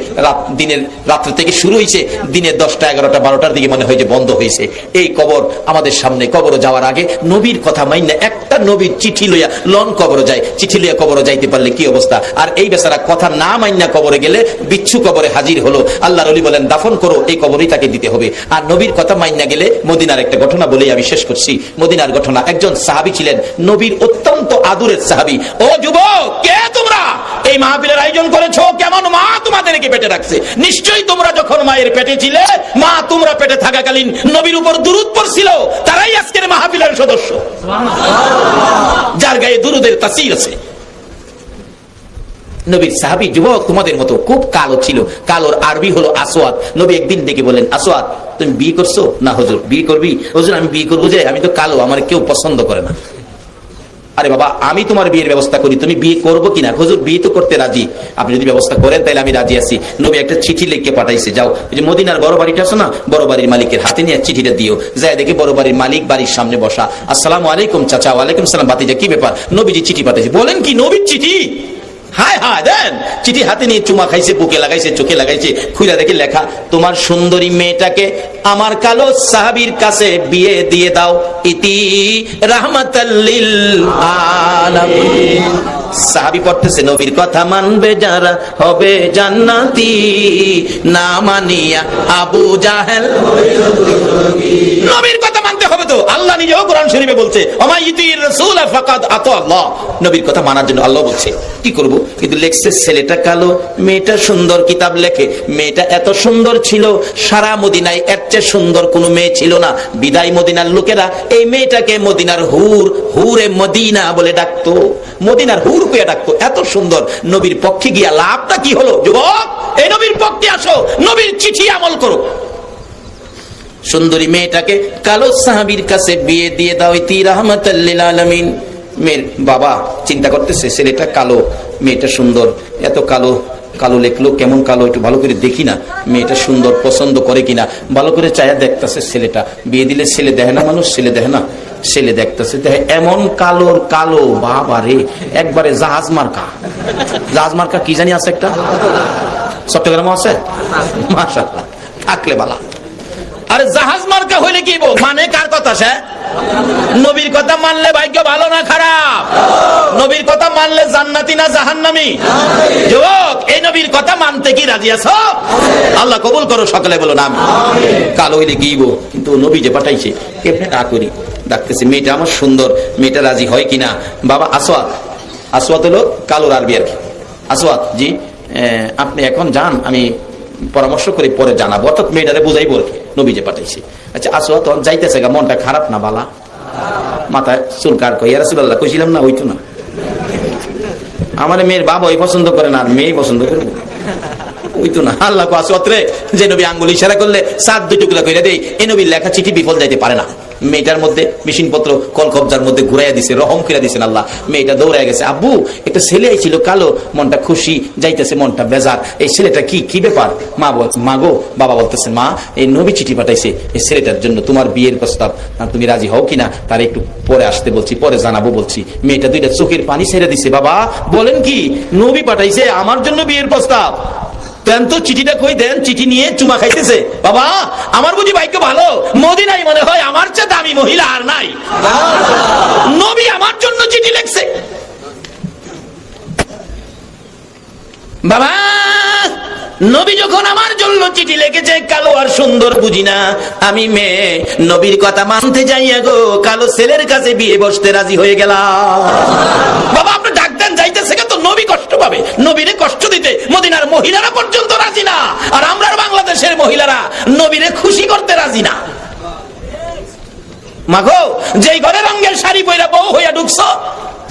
Speaker 1: রাত্রে থেকে শুরু হয়েছে, দিনের 10টা 11টা 12টার দিকে মনে হয় যে বন্ধ হয়েছে। এই কবর আমাদের সামনে। কবর যাওয়ার আগে নবীর কথা মাইনা একটা নবীর চিঠি লইয়া লন কবর যায়। চিঠি লইয়া কবর যাইতে পারলে কি অবস্থা? আর এই বেচারা কথা না মাইনা কবরে গেলে বিচ্ছু কবরে হাজির হলো। আল্লাহর ওলি বলেন দাফন করো, এই কবরেই তাকে দিতে হবে। আর নবীর কথা মাইনা গেলে, মদিনার একটা ঘটনা বলেই আমি শেষ করছি। মদিনার ঘটনা, একজন সাহাবী ছিলেন নবীর অত্যন্ত আদরের সাহাবী। ও যুবক, কে তোমরা? এই মাহফিলের আয়োজন করেছো, কেমন মা তোমাদেরকে পেটে রাখছে। নিশ্চয়ই তোমরা যখন মায়ের পেটে ছিলে, মা তোমরা পেটে থাকাকালীন নবীর উপর দুরূদ পড়ছিল, তারাই আজকের মাহফিলের সদস্য, যার গায়ে দুরূদের তাসির আছে। নবীর সাহাবী যুবক তোমাদের মতো খুব কালো ছিল, কালোর আরবি হলো আসওয়াদ। নবী একদিন ডেকে বলেন, আসওয়াদ তুমি বিয়ে করছো? না হুজুর। বিয়ে করবি? হুজুর আমি বিয়ে করবো যে আমি তো কালো, আমার কেউ পছন্দ করে না। আরে বাবা আমি তোমার বিয়ের ব্যবস্থা করি, তুমি বিয়ে করবো কিনা? হুজুর বিয়ে তো করতে রাজি, আপনি যদি ব্যবস্থা করেন তাহলে আমি রাজি আছি। নবী একটা চিঠি লিখে পাঠাইছে, যাও এই যে মদিনার বড় বাড়িটা আছে না, বড় বাড়ির মালিকের হাতে নিয়ে চিঠিটা দিও। যায় দেখে বড় বাড়ির মালিক বাড়ির সামনে বসা। আসসালামু আলাইকুম চাচা। ওয়ালাইকুম সালাম। বাতিজা কি ব্যাপার? নবীজি চিঠি পাঠাইছে। বলেন কি? নবীর চিঠি? হায় হায় দেন। চিঠি হাতে নিয়ে চুমা খাইছে, বুকে লাগাইছে, চোখে লাগাইছে, খুইলা দেখে লেখা, তোমার সুন্দরী মেয়েটাকে আমার কালো সাহাবীর কাছে বিয়ে দিয়ে দাও, ইতি রাহমাতাল লিল আলামিন। সাহাবী পড়তেছে, নবীর কথা মানবে যারা হবে জান্নাতি, না মানিয়া আবু জাহেল। নবীর কথা মানতে হবে তো, আল্লাহ নিজেও কোরআন শরীফে বলছে, ওমা ইতির রাসূল ফাকাদ আতা আল্লাহ। নবীর কথা মানার জন্য আল্লাহ বলছে। কি করব? কিন্তু লেখছে ছেলেটা কালো, মেয়েটা সুন্দর। কিতাব লেখে মেয়েটা এত সুন্দর ছিল, সারা মদিনায় এর চেয়ে সুন্দর কোনো মেয়ে ছিল না। বিদায় মদিনার লোকেরা এই মেয়েটাকে মদিনার হুর, হুরে মদিনা বলে ডাকতো, মদিনার হুর কইয়া ডাকতো, এত সুন্দর। নবীর পক্ষে গিয়া লাভটা কি হলো? যুবক এই নবীর পক্ষে আসো, নবীর চিঠি আমল করো। সুন্দরী মেয়েটাকে কালো সাহাবীর কাছে বিয়ে দিয়ে দাও, ইতি রাহমাতাল লিল আলামিন। মেয়ের বাবা চিন্তা করতেছে, ছেলেটা কালো, মেয়েটা সুন্দর, এত কালো কালো লেখলো, কেমন কালো একটু ভালো করে দেখি না, মেয়েটা সুন্দর, পছন্দ করে কিনা ভালো করে চায়া দেখতেছে। ছেলেটা বিয়ে দিলে ছেলে দেখে না মানুষ, ছেলে দেখে না, ছেলে দেখতেছে, দেখে এমন কালোর কালো, বাবা রে একবারে জাহাজ মার্কা। জাহাজ মার্কা কি জানি আছে একটা, চট্টগ্রামে আছে, মাশাআল্লাহ, থাকলে বালা। আরে জাহাজ মার্কা হইলে কি মানে? কার কথা? সে নবীর কথা মানলে ভাগ্য ভালো না খারাপ? নবীর কথা মানলে জান্নাতি না জাহান্নামী? যুবক এই নবীর কথা মানতে কি রাজি আছো? আল্লাহ কবুল করো, সকলে বলো না। কালো হইলে গিব, কিন্তু নবী যে পাঠাইছে কেমনে না করি। ডাকতেছে, মেয়েটা আমার সুন্দর, মেয়েটা রাজি হয় কিনা। বাবা আসওয়াদ, আসওয়াদ হলো কালোর আরবি আর কি। আসওয়াদ জি আপনি এখন যান, আমি পরামর্শ করে পরে জানাবো, অর্থাৎ মেয়েটারে বুঝাইবো আর কি, নবী যে পাঠাইছে। আচ্ছা আসওয়াদ তখন যাইতেছে গা, মনটা খারাপ না বালা, মাথায় চুল কার কই, ইয়া রাসূলুল্লাহ কইছিলাম না হইতো না, আমার মেয়ের বাবা ওই পছন্দ করে না, আর মেয়ে পছন্দ করবো, হইতো না। আল্লাহ আসওয়াদ রে, যে নবী আঙ্গুল ইশারা করলে সাত দুই টুকরা কইরা দেই, এই নবীর লেখা চিঠি বিফল যাইতে পারে না। মেয়েটার মধ্যে মেশিন পত্র কল কবজার মধ্যে ঘুরাইয়া দিছে, রহম করে দিছেন আল্লাহ। মেয়েটা দৌড়ায় গেছে, আব্বু একটা ছেলে ছিল কালো, মনটা খুশি, যাইতেছে মনটা বেজার, এই ছেলেটা কি কি ব্যাপার? মা বল, মা গো, বাবা বলতেছেন, মা এই নবী চিঠি পাঠাইছে এই ছেলেটার জন্য, তোমার বিয়ের প্রস্তাব, তুমি রাজি হও কিনা? তার একটু পরে আসতে বলছি, পরে জানাবো বলছি। মেয়েটা দুইটা চোখের পানি ছেড়ে দিছে, বাবা বলেন কি? নবী পাঠাইছে আমার জন্য বিয়ের প্রস্তাব? দেন তো চিঠিটা, কই দেন। চিঠি নিয়ে চুমা খাইতেছে, বাবা আমার বুঝি ভাগ্য ভালো, মদিনায় মনে হয় আমার চেয়ে দামি মহিলা আর নাই, নবী আমার জন্য চিঠি লিখছে। বাবা নবী যখন আমার জন্য চিঠি লিখেছে, কালো আর সুন্দর বুঝি না, আমি মেয়ে নবীর কথা মানতে যাইয়া গো কালো ছেলের কাছে বিয়ে বসতে রাজি হয়ে গেলাম। বাবা আপনি ডাক দেন, যাইতেছে তো নবী কষ্ট পাবে, নবীরে কষ্ট দিতে মদিনার মহিলারা পর্যন্ত রাজি না, আর আমরা বাংলাদেশের মহিলারা নবীরে খুশি করতে রাজি না। মাগো যেই ঘরে রঙের শাড়ি পয়রা বউ হইয়া ঢুকছো,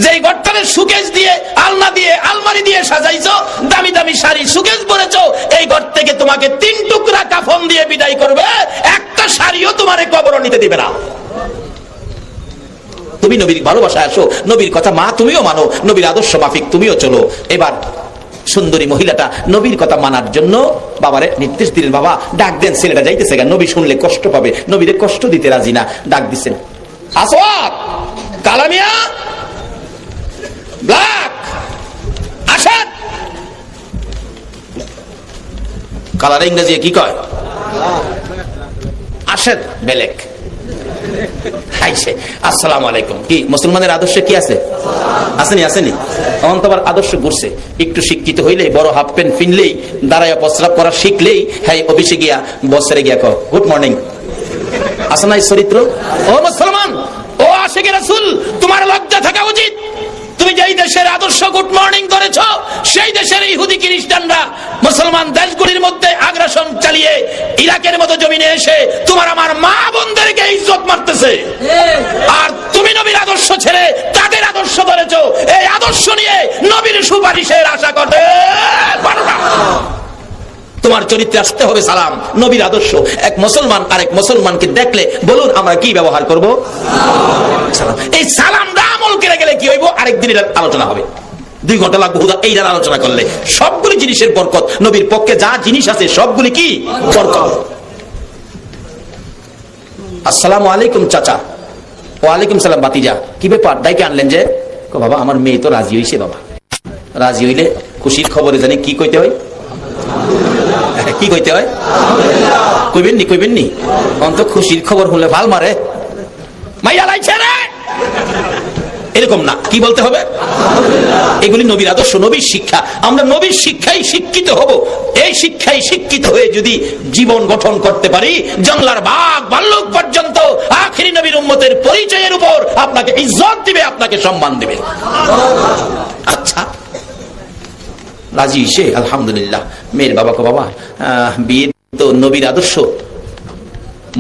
Speaker 1: যেই ঘরটারে সুকেশ দিয়ে আলনা দিয়ে আলমারি দিয়ে সাজাইছো, দামি দামি শাড়ি সুকেশ পরেছো, এই ঘর থেকে তোমাকে 3 টুকরা কাফন দিয়ে বিদায় করবে, একটা শাড়িও তোমারে কবর নিতে দিবে না। তুমি নবীর ভালোবাসায় আসো, নবীর কথা মা তুমিও মানো, নবীর আদর্শ মাফিক তুমিও চলো। এবার সুন্দরী মহিলাটা নবীর কথা মানার জন্য বাবারে নির্দেশ দিলেন, বাবা ডাক দেন, ছেলেটা যাইতেছে গা, নবী শুনলে কষ্ট পাবে, নবীরে কষ্ট দিতে রাজি না। ডাক দিচ্ছেন, আসওয়াদ, কালামিয়া, ব্ল্যাক, আসাদ। কালার ইংরেজি কি কয়? আসাদ, বেলেক। আসসালামু আলাইকুম। কি মুসলমানের আদর্শে কি আছে? আসেনি আসেনি? তখন তো আবার আদর্শ ঘুরছে, একটু শিক্ষিত হইলেই, বড় হাফ প্যান্ট ফিনলেই, দাঁড়াইয়া প্রস্রাব করা শিখলেই, হ্যাঁ অফিসে গিয়া বসরে গিয়া কও গুড মর্নিং। আসে না এই চরিত্র? ও মুসলমান, ও আশিকে রাসূল, তোমার লজ্জা থাকা উচিত। তুমি যে যেই দেশের আদর্শ গুড মর্নিং করেছ, সেই দেশের ইহুদি খ্রিস্টানরা মুসলমান দেশগুলির মধ্যে আগ্রাসন চালিয়ে ইরাকের মতো জমিনে এসে তোমার আমার মা বোনদেরকে ইজ্জত মারতেছে, আর তুমি নবীর আদর্শ ছেড়ে তাদের আদর্শ ধরেছ। এই আদর্শ নিয়ে নবীর সুপারিশের আশা করতে পারো না। তোমার চরিত্রে আসতে হবে সালাম, নবীর আদর্শ। এক মুসলমান আরেক মুসলমানকে দেখলে বলুন আমরা কি ব্যবহার করব? সালাম। এই সালামটা আমল করে গেলে কি হইব? আরেকদিন এর আলোচনা হবে, 2 ঘন্টা লাগবে হুদা এইটার আলোচনা করলে। সবগুলি জিনিসের বরকত, নবীর পক্ষে যা জিনিস আছে সবগুলি কি বরকত। আসসালামু আলাইকুম চাচা। ওয়ালাইকুম সালাম বাতিজা। কি ব্যাপার, ডাইকে আনলেন যে? বাবা আমার মেয়ে তো রাজি হইছে। বাবা রাজি হইলে খুশির খবরে জানি কি কইতে হয়? কি কইতে হয়? কইবেন নি? অন্ত খুশির খবর হলে ভাল মারে, মাইয়া লাইছে রে, এরকম না, কি বলতে হবে? এগুলি নবীর আদর্শ, নবীর শিক্ষা। আমরা নবীর শিক্ষায় শিক্ষিত হব। এই শিক্ষায় শিক্ষিত হয়ে যদি জীবন গঠন করতে পারি, জঙ্গলার বাঘ ভাল্লুক পর্যন্ত আখিরি নবীর উম্মতের পরিচয়ের উপর আপনাকে ইজ্জত দিবে, আপনাকে সম্মান দিবে। আচ্ছা রাজি সে, আলহামদুলিল্লাহ। মেয়ের বাবাকে বাবা বিয়ে তো নবীর আদর্শ,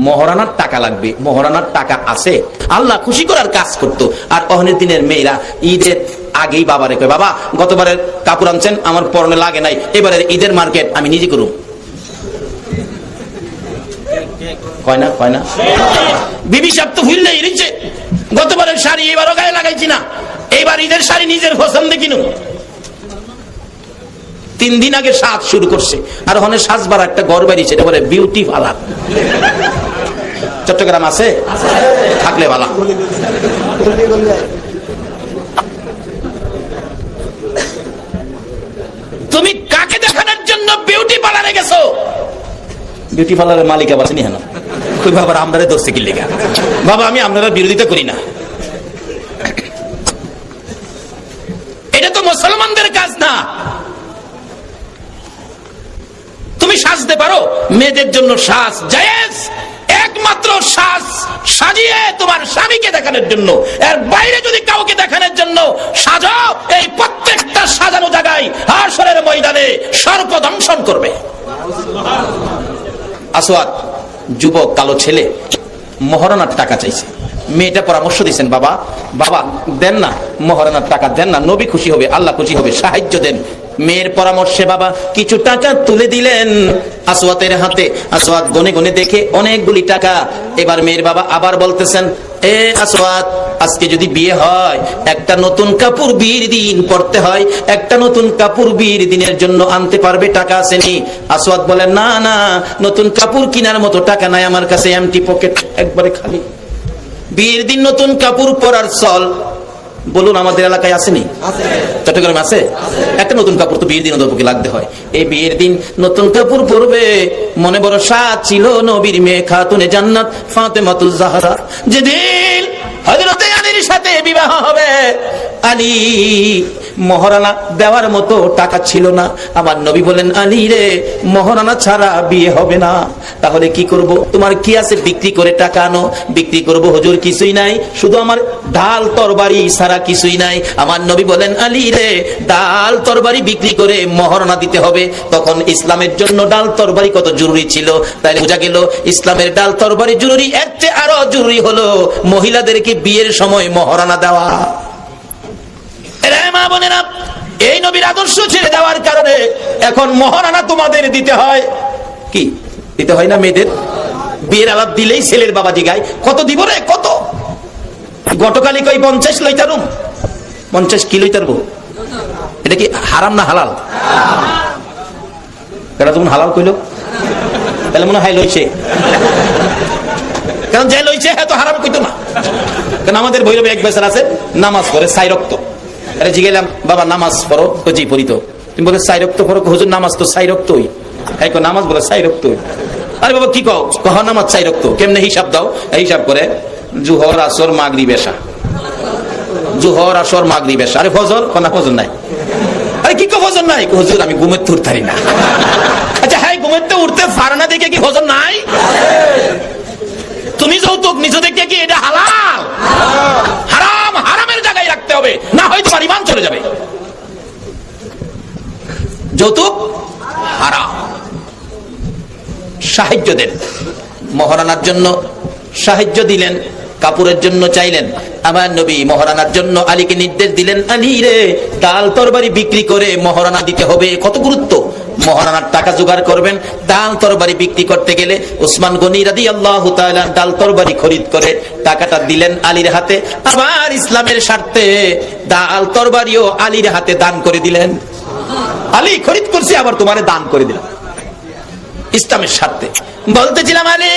Speaker 1: মহারানার টাকা লাগবে, মহারানার টাকা আছে, আল্লাহ খুশি করার কাজ করতো। আর অহনের দিনের মেয়েরা ঈদের আগেই বাবারে কয় বাবা গতবারের কাপড় আনছেন আমার পরনে লাগে নাই, এবারের ঈদের মার্কেট আমি নিজে করুম। কয় না বিবি সাহেব তো ভুল নেই রিচে, গতবারের শাড়ি এবারও গায়ে লাগাইছি না, এইবার ঈদের শাড়ি নিজের পছন্দে কিনুম। 3 দিন আগে সাজ শুরু করছে, আর ওখানে সাজবার একটা ঘর বাড়ি, সেটা বলে বিউটি পার্লার। চট্টগ্রাম আছে, থাকলে ভালো। তুমি কাকে দেখানোর জন্য বিউটি পার্লারে গেছো? বিউটি পার্লারের মালিক আবার চিনি হেন, কই বাবা আমরারে দোষে কি লেগা? বাবা আমি আপনারা বিরোধিতা করি না, এটা তো মুসলমানদের কাজ না। তুমি সাজতে পারো, মেয়েদের জন্য সাজ জায়েজ, একমাত্র সাজ সাজিয়ে তোমার স্বামীকে দেখানোর জন্য। এর বাইরে যদি কাউকে দেখানোর জন্য সাজো, এই প্রত্যেকটা সাজানো জায়গায় হাশরের ময়দানে সর্বদংশন করবে। আসওয়াদ যুবক কালো ছেলে মহারানার টাকা চাইছে, মেয়েটা পরামর্শ দিচ্ছেন বাবা দেন না, মহারানার টাকা দেন না, নবী খুশি হবে, আল্লাহ খুশি হবে, সাহায্য দেন। মেয়ের পরামর্শে বাবা কিছু টাকা তুলে দিলেন আসওয়াতের হাতে। আসওয়াত গনে গনে দেখে অনেকগুলি টাকা। এবার মেয়ের বাবা আবার বলতেছেন, এ আসওয়াত আজকে যদি বিয়ে হয় একটা নতুন কাপড় বিয়ের দিন পরতে হয়, একটা নতুন কাপড় বিয়ের দিনের জন্য আনতে পারবে, টাকা আসেনি? আসওয়াত বলেন না না, নতুন কাপড় কেনার মতো টাকা নাই আমার কাছে, এমটি পকেট, একবারে খালি। বিয়ের দিন নতুন কাপড় পরার চল বলুন আমাদের এলাকায় আসেনি? চট্টগ্রামে আছে? একটা নতুন কাপড় তো বিয়ের দিন ওদেরকে লাগতে হয়। এই বিয়ের দিন নতুন কাপড় পরবে, মনে বড় সাজ ছিল নবীর মেয়ে খাতুনে জান্নাত ফাতেমাতুজ জাহরা। যেদিন হযরতে আলীর সাথে বিবাহ হবে, আলী মহারানা দেওয়ার মতো টাকা ছিল না। আমার নবী বলেন, আলী রে মহারানা ছাড়া বিয়ে হবে না। তাহলে কি করব? তোমার কি আছে বিক্রি করে টাকা আনো। বিক্রি করব হুজুর, কিছুই নাই, শুধু আমার ঢাল তরবারি ছাড়া কিছুই নাই। আমার নবী বলেন, আলী রে ডাল তরবারি বিক্রি করে মহারানা দিতে হবে। তখন ইসলামের জন্য ডাল তরবারি কত জরুরি ছিল, তাই বোঝা গেল ইসলামের ডাল তরবারি জরুরি, এর চেয়ে আরো জরুরি হলো মহিলাদেরকে বিয়ের সময় মহারানা দেওয়া। মা বোনেরা, এই নবীর আদর্শ ছেড়ে দেওয়ার কারণে এখন মহারানা তোমাদের দিতে হয়। কি দিতে হয় না? মেয়েদের বিয়ের আলাপ দিলেই ছেলের বাবা জিগায়, কত দিব রে, কত? গতকালই কই 50 লইতারুম, 50 কি লইতারবো? এটা কি হারাম না হালাল? কেন তুমি হালাল কইলো? তাহলে মনে হয় লইছে, কারণ যে লইছে হ্যাঁ তো হারাম কইতো না। কারণ আমাদের ভৈরবে এক বেচার আছে, নামাজ পড়ে 4 রক্ত। আরে জিগেলাম বাবা নামাজ পড়ো? জি পড়ি তো। তুমি বলে 4 রক্ত পড়ো? হুজুর নামাজ তো 4 রক্তই। নামাজ বলে 4 রক্তই। আরে বাবা কি কও? কহ নামাজ 4 রক্ত। কেমনে হিসাব দাও? হিসাব করে জুহর আসর মাগরিব এশা, জুহর আসর মাগরিব এশা। আরে ফজর? কোন ফজর নাই। আরে কি কো ফজর নাই? হুজুর আমি ঘুমের তো উঠতারি না। আচ্ছা হ্যাঁ ঘুমের তো উঠতে পারে না দেখে কি ফজর নাই? তুমি যৌতুক নিছো দেখে কি এটা হালাল? হারাম হারামের জায়গায় রাখতে হবে, না হয় তোমার ঈমান চলে যাবে। সাহায্য দেন। মহারানার জন্য সাহায্য দিলেন, কাপড়ের জন্য চাইলেন। আমার নবী মহারানার জন্য আলীকে নির্দেশ দিলেন, আলী রে, ডাল তরবারি বিক্রি করে মহারানা দিতে হবে। কত গুরুত্ব! মহারানার টাকা জোগাড় করবেন, ডাল তরবারি বিক্রি করতে গেলে উসমান গনি রাদিয়াল্লাহু তাআলা ডাল তরবারি খরিদ করে টাকাটা দিলেন আলীর হাতে। আবার ইসলামের স্বার্থে ডাল তরবারিও আলীর হাতে দান করে দিলেন। আলী খরিদ করছে, আবার তোমারে দান করে দিলাম ইসলামের স্বার্থে। বলতেছিলাম, আলী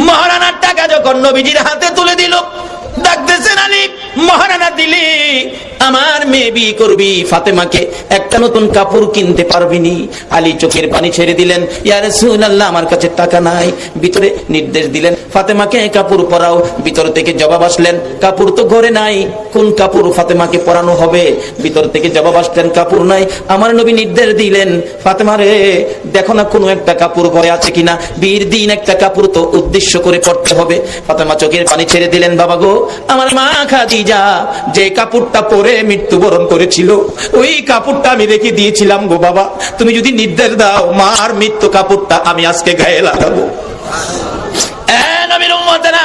Speaker 1: মহারানার টাকা যখন নবীজির হাতে তুলে দিল, ডাকতেছেন, আলী মহারানা দিলি আমার মেয়ে বিয়ে করবি, ফাতেমাকে একটা নতুন কাপড় কিনতে পারবিনি। আলী চোখের পানি ছেড়ে দিলেন, ইয়া রাসূলুল্লাহ আমার কাছে টাকা নাই। ভিতরে নির্দেশ দিলেন, ফাতেমাকে কাপড় পরাও। ভিতর থেকে জবাব আসলেন, কাপড় তো ঘরে নাই, কোন কাপড় ফাতেমাকে পরানো হবে? ভিতর থেকে জবাব আসলেন, কাপড় নাই। আমার নবী নির্দেশ দিলেন, ফাতেমা রে, দেখো না কোনো একটা কাপড় ঘরে আছে কিনা, বিয়ের দিন একটা কাপড় তো উদ্দেশ্য করে পড়তে হবে। ফাতেমা চোখের পানি ছেড়ে দিলেন, বাবা গো, আমার মা খাদিজা যে কাপড়টা পরে মৃত্যুবরণ করেছিল, ওই কাপড়টা আমি রেখে দিয়েছিলাম গো বাবা, তুমি যদি নির্দেশ দাও মার মৃত্যু কাপড়টা আমি আজকে গায়ে লাগাবো। নবীর উম্মতেরা,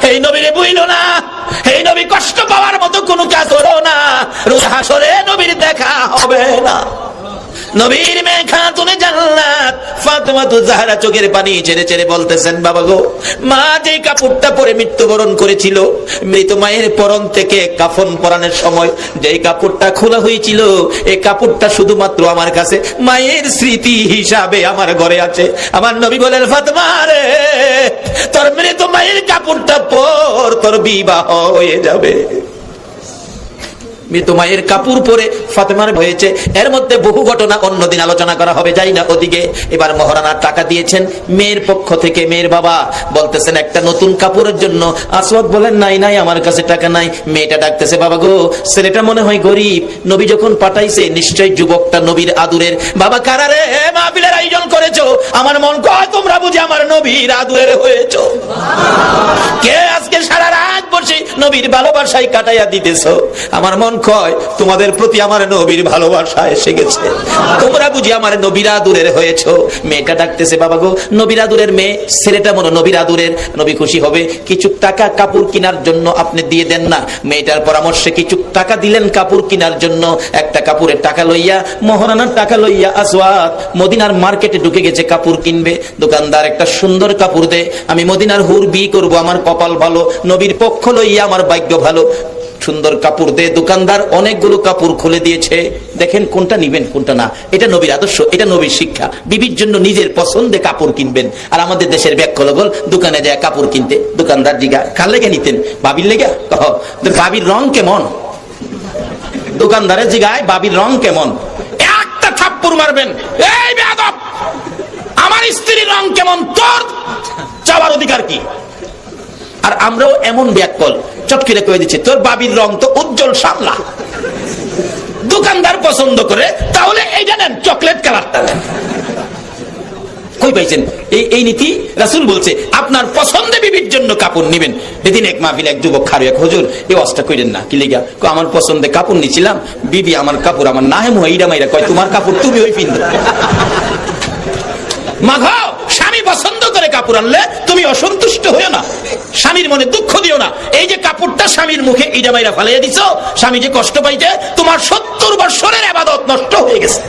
Speaker 1: এই নবীরে বুঝলো না, এই নবী কষ্ট পাওয়ার মতো কোনো কাজ হলো না, রোজ হাসরে নবীর দেখা হবে না। নবীর মেয়ে খাতুনে জান্নাত ফাতেমা জাহরা চোখের পানি ছেড়ে ছেড়ে বলতেছেন, বাবা গো, মা যে কাপড়টা পরে মৃত্যুবরণ করেছিল, মৃত মায়ের পরন থেকে কাফন পরানোর সময় যে কাপড়টা খোলা হয়েছিল, এই কাপড়টা শুধুমাত্র আমার কাছে মায়ের স্মৃতি হিসাবে আমার ঘরে আছে। আমার নবী বলেন, ফাতেমা রে, তোর মৃত মায়ের কাপড়টা পর, তোর বিবাহ হয়ে যাবে। মৃত মায়ের কাপড় পরে ফাতেমার হয়েছে। এর মধ্যে বহু ঘটনা অন্যদিন আলোচনা করা হবে, যাই না ওদিকে। এবার মহারানার টাকা দিয়েছেন মেয়ের পক্ষ থেকে, মেয়ের বাবা বলতেছেন একটা নতুন কাপড়ের জন্য। আসওয়াদ বলেন, নাই নাই আমার কাছে টাকা নাই। মেয়েটা ডাকতেছে, বাবা গো, ছেলেটা মনে হয় গরিব, নবী যখন পাঠাইছে নিশ্চয়ই যুবকটা নবীর আদুরের। বাবা কারারে মাহফিলের আয়োজন করেছো, আমার মন কয় তোমরা বুঝি আমার নবীর আদুরের হয়েছো। কে আজকে সারা রাত বসে নবীর ভালোবাসায় কাটাইয়া দিতেছো? আমার মন কয় তোমাদের প্রতি আমার নবীর ভালোবাসা এসে গেছে, তোমরা বুঝি আমার নবীর আদুরের হয়েছো। মেয়েটা ডাকতেছে, বাবা গো, নবীর আদুরের মেয়ে, ছেলেটা মনে নবীর আদুরের, নবী খুশি হবে। কিছু টাকা কাপড় কেনার জন্য আপনি দিয়ে দেন না। মেয়েটার পরামর্শে কিছু টাকা দিলেন কাপড় কেনার জন্য। একটা কাপড়ের টাকা লইয়া, মহারানার টাকা লইয়া আসওয়াদ মদিনার মার্কেটে ঢুকে গেছে কাপড় কিনবে। দোকানদার একটা সুন্দর কাপড় দে, আমি মদিনার হুর বিয়ে করবো, আমার কপাল ভালো, নবীর পক্ষ লইয়া আমার ভাগ্য ভালো। সুন্দর কাপড় দে, দোকানদার অনেকগুলো কাপড় খুলে দিয়েছে। দেখেন কোনটা নিবেন কোনটা না, এটা নবীর আদর্শ, এটা নবীর শিক্ষা। বিবির জন্য নিজের পছন্দে কাপড় কিনবেন। আর আমাদের দেশের ব্যাকলগল দোকানে যায় কাপড় কিনতে, দোকানদার জিগা কার লেগে নিতেন? বাবির লেগে? বাবির রং কেমন? দোকানদারের জিগায় বাবির রং কেমন? একটা থাপ্পড় মারবেন, এই বেয়াদব, আমার স্ত্রীর রং কেমন, তোর চাওয়ার অধিকার কি? আর আমরাও এমন ব্যাকল, চটকিরে কয়ে দিচ্ছে, তোর বাবির রং তো উজ্জ্বল শামলা। দোকানদার পছন্দ করে, তাহলে এইটা নেন, চকলেট কালারটা নেন। কই পাইছেন এই নীতি? রাসূল বলছে আপনার পছন্দে বিবির জন্য কাপড় নিবেন। এদিন এক মাহফিল এক যুবক খারু, এক হুজুর এই অবস্থা কইলেন না, কি লিগা? আমার পছন্দে কাপড় নিছিলাম, বিবি আমার কাপড় আমার নাহে মুহাইরা মাইরা কয় তোমার কাপড় তুমি ওই পিন্দ। মাঘাও, স্বামী পছন্দ করে কাপড় আনলে তুমি অসন্তুষ্ট হইও না, স্বামীর মনে দুঃখ দিও না। এই যে কাপড়টা স্বামীর মুখে ইডা মাইরা ফালাইয়া দিছো, স্বামী যে কষ্ট পাইছে, তোমার 70 বছরের ইবাদত নষ্ট হয়ে গেছে।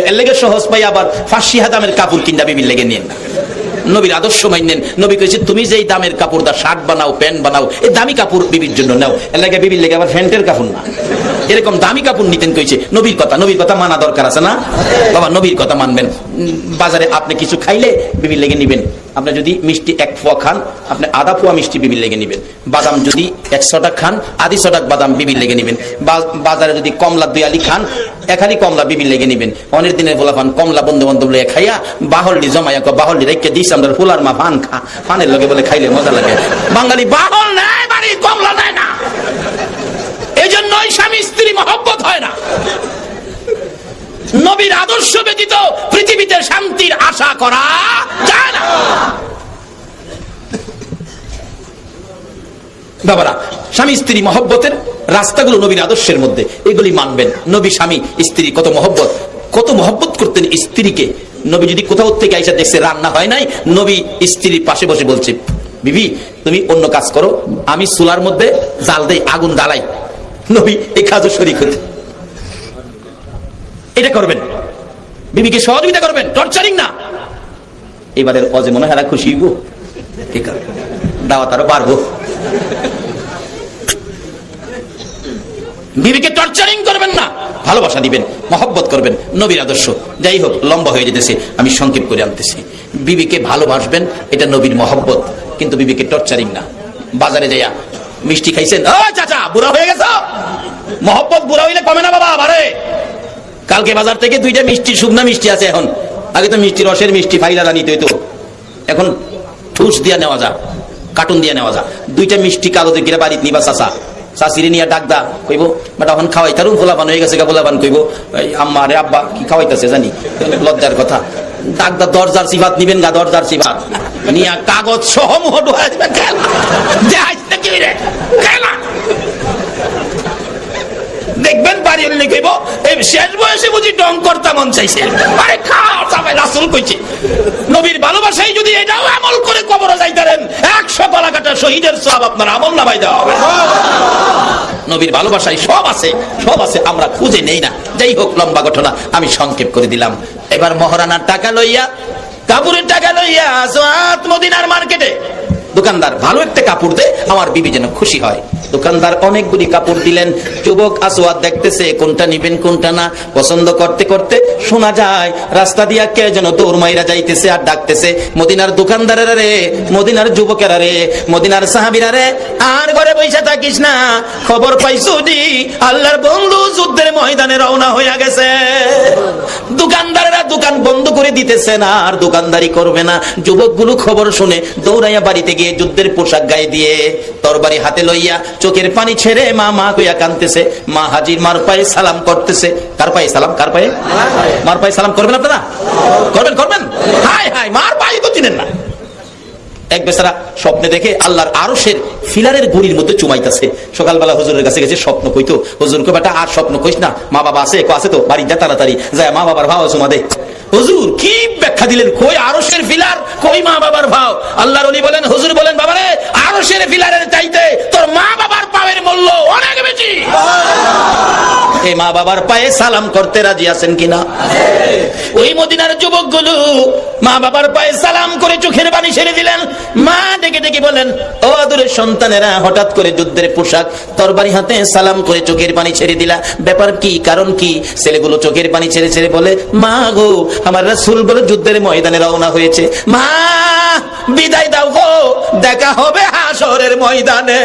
Speaker 1: এর লেগে সহজ পাই আবার 500 দামের কাপড় কিনা বিবির লেগে নিয়েন না। নবীর আদর্শ মানেন। নবী কইছে তুমি যেই দামের কাপড় দা শার্ট বানাও, প্যান্ট বানাও, এই দামি কাপড় বিবির জন্য নাও। এর লেগে বিবির লেগে আবার ফ্যান্টের কাপড় না, এরকম দামি কাপড় নিতেন কইছে। নবীর কথা মানা দরকার আছে না বাবা? নবীর কথা মানবেন। বাজারে আপনি কিছু খাইলে বিবির লেগে নিবেন। আপনি যদি মিষ্টি 1 পোয়া খান, আপনি আধা পোয়া মিষ্টি বিবির লেগে নিবেন। বাদাম যদি 100 টাকা খান, আধি 100 টাকা বাদাম বিবির লেগে নিবেন। বাজারে যদি কমলা 2 আলি খান, 1 আলি কমলা বিবির লেগে নিবেন। অনেক দিনের বলা পান কমলা বন্ধু বান্ধব লইয়া খাইয়া বাহলডি জমাইয়া বাহলডি রেখে দিস আমরা ফুলার মা ফান খা, ফানের লগে বলে খাইলে মজা লাগে। বাঙালি বাহল নাই, বাড়ি কমলা নেয় না, এই জন্যই স্বামী স্ত্রী মহব্বত হয় না। নবীর আদর্শ ব্যতীত পৃথিবীতে শান্তির আশা করা যায় না। বাবারা, স্বামী স্ত্রী মহব্বতের রাস্তাগুলো নবীর আদর্শের মধ্যে, এগুলি মানবেন। নবী স্বামী স্ত্রী কত মহব্বত, কত মহব্বত করতেন স্ত্রীকে। নবী যদি কোথাও থেকে আইসা দেখছে রান্না হয় নাই, নবী স্ত্রীর পাশে বসে বলছে, বিবি তুমি অন্য কাজ করো, আমি চুলার মধ্যে জাল দেই, আগুন জ্বালাই। নবী এই কাজও শরীক হতে। এটা করবেন, বিবিকে সহযোগিতা করবেন, টর্চারিং না। এবারের অজে মনে হয় খুশি হইব, ঠিক আছে, দাওয়াত আরো বাড়বো। বিবিকে টর্চারিং করবেন না, ভালোবাসা দিবেন, মহব্বত করবেন, নবীর আদর্শ। যাই হোক, লম্বা হয়ে যেতেছে, আমি সংক্ষেপ করে আনতেছি। বিবিকে ভালোবাসবেন, এটা নবীর মহব্বত, কিন্তু বিবিকে টর্চারিং না। বাজারে যাইয়া মিষ্টি খাইছেন, ও চাচা বুড়া হয়ে গেছ, মহব্বত বুড়া হইলে কমে না বাবা। আবারে কালকে বাজার থেকে 2টা মিষ্টি, শুকনা মিষ্টি আছে এখন, আগে তো মিষ্টি রসের মিষ্টি ফাইলা নিতে হইতো, এখন ঠুস দিয়া নেওয়া যা, কার্টুন দিয়া নেওয়া যা। 2টা মিষ্টি কাগজে গিয়ে বাড়িতে নিবা চাচা, চাচিরে নিয়ে ডাক দা, কইব বাট এখন খাওয়াই তারও ফোলাপান হয়ে গেছে, ফোলাপান কইব আম্মা রে আব্বা কি খাওয়াইতেছে জানি, লজ্জার কথা। ডাক দা, দরজার সিফাত নিবেন গা, দরজার সিফাত নিয়া কাগজ সহ মুহ ঢুকাই দিবেন। দেখবেন বাড়ি এলে কইব এই শেষ বয়সে বুঝি ডং করতে মন চাইছে। আরে খাও সবাই, রাসূল কইছে নবীর ভালোবাসায় যদি এটাও আমল করে কবরে যাইতারেন, 100 গলা কাটা শহীদের সওয়াব আপনার আমল নামায় দেওয়া হবে। নবীর ভালোবাসায় সব আছে, সব আছে, আমরা খুঁজে নেই না। যাই হোক, লম্বা ঘটনা আমি সংক্ষেপ করে দিলাম। এবার মহারানার টাকা লইয়া, কাপড়ের টাকা লইয়া আসওয়াত মদিনার মার্কেটে। দোকানদার ভালো একটা কাপড় দে, আমার বিবি যেন খুশি হয়। দোকানদার অনেকগুলি কাপড় দিলেন। যুবক আসওয়াদ দেখতেছে কোনটা নিবেন কোনটা না, পছন্দ করতে করতে শোনা যায় রাস্তা দিয়া কে যেন দৌড় মাইরা যাইতেছে আর ডাকতেছে, মদিনার দোকানদারেরা রে, মদিনার যুবকেরা রে, মদিনার সাহাবীরা রে, আর ঘরে বইসা থাকিস না, খবর পাইছো দি আল্লাহর বন্ধু যুদ্ধের ময়দানে রওনা হইয়া গেছে। দোকানদারেরা দোকান বন্ধ করে দিতেছে না, আর দোকানদারি করবে না। যুবকগুলো খবর শুনে দৌড়াইয়া বাড়িতে গিয়ে যুদ্ধের পোশাক গায়ে দিয়ে, তরবারি হাতে লইয়া, চোখের পানি ছেড়ে মা মা কইয়া কাঁদতেছে। মা হাজির মার পায়ে সালাম করতেছে। কার পায়ে সালাম? কার পায়ে? মার পায়ে সালাম করবেন আপনারা? করবেন করবেন? হায় হায়, মার পায়ে তো চিনেন না। এক বেচারা স্বপ্নে দেখে আল্লাহর আরশের ফিলারের গুড়ির মধ্যে চুমাইতেছে। সকালবেলা হুজুরের কাছে গেছে, স্বপ্ন কইতো। হুজুর কই বেটা আর স্বপ্ন কইস না, মা বাবা আছে? আছে তো, বাড়ি যা তাড়াতাড়ি যায় মা বাবার ভাও চুমা দে। হুজুর কি ব্যাখ্যা দিলেন, কই আরশের ফিলার, কই মা বাবার ভাও। আল্লাহর ওলি বলেন, হুজুর বলেন, বাবারে আরশের ফিলারের চাইতে তোর মা বাবার পায়ের মূল্য অনেক বেশি। এই মা বাবার পায়ে সালাম করতে রাজি আছেন কিনা? ওই মদিনার যুবকগুলো মা বাবার পায়ে সালাম করে চোখের পানি ছেড়ে দিলেন। মা ডেকে ডেকে বলেন, ও আদরের সন্তানেরা, হঠাৎ করে যুদ্ধের পোশাক, তরবারি হাতে সালাম করে চোখের পানি ছেড়ে দিলা, ব্যাপার কি, কারণ কি? ছেলেগুলো চোখের পানি ছেড়ে ছেড়ে বলে, মা গো, আমার রাসূল বলে যুদ্ধের ময়দানে রওনা হয়েছে। মা বিদায় দাও গো, দেখা হবে হাসরের ময়দানে।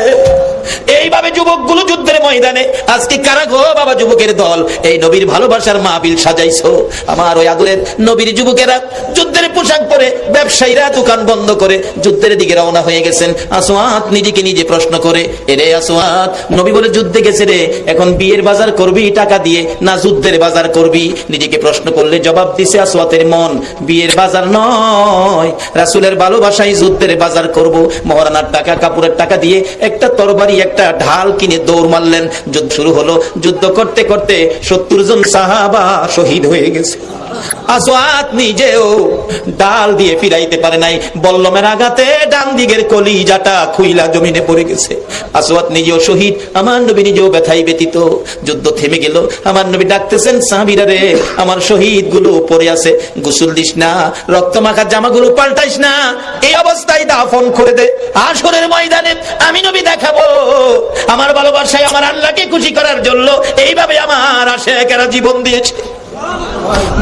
Speaker 1: এইভাবে যুবকগুলো যুদ্ধের ময়দানে। আজকে কারা গো বাবা যুবকের দল, এই নবীর ভালোবাসার মাহফিল সাজাইছো। আমার ওই আদরের নবীর যুবকেরা যুদ্ধের পোশাক পরে, ব্যবসায়ীরা দোকান বন্ধ করে যুদ্ধের দিকে রওনা হয়ে গেছেন। আসওয়াত নিজেকে নিজে প্রশ্ন করে, এরে আসওয়াত, নবী বলে যুদ্ধে গেছে রে, এখন বিয়ের বাজার করবি টাকা দিয়ে না যুদ্ধের বাজার করবি? নিজেকে প্রশ্ন করলে জবাব দিছে আসওয়াতের মন, বিয়ের বাজার নয়, রাসূলের ভালোবাসায় যুদ্ধের বাজার করব। মহারানার টাকা, কাপড়ের টাকা দিয়ে একটা তরবারি, একটা ঢাল কিনে দৌড় মারলেন। যুদ্ধ শুরু হলো। যুদ্ধ করতে করতে 70 জন সাহাবা শহীদ হয়ে গেছে। আসওয়াত নিজেও ডাল দিয়ে ফিরাইতে পারে নাই, বল্লমের আঘাতে ডান দিকের কলিজাটা খুইলা জমিনে পড়ে গেছে। আসওয়াত নিজেও শহীদ, আমার নবী নিজেও ব্যথায় ব্যতীত। যুদ্ধ থেমে গেল। আমার নবী ডাকতেছেন, সাহাবীরা রে, আমার শহীদ গুলো পড়ে আছে, গোসল দিস না, রক্ত মাখা জামাগুলো পাল্টাইস না, এই অবস্থায় দাফন করে দে। হাসরের ময়দানে আমি নবী দেখাবো আমার ভালোবাসায় আমার আল্লাহকে খুশি করার জন্য এইভাবে আমার আশিকেরা জীবন দিয়েছে।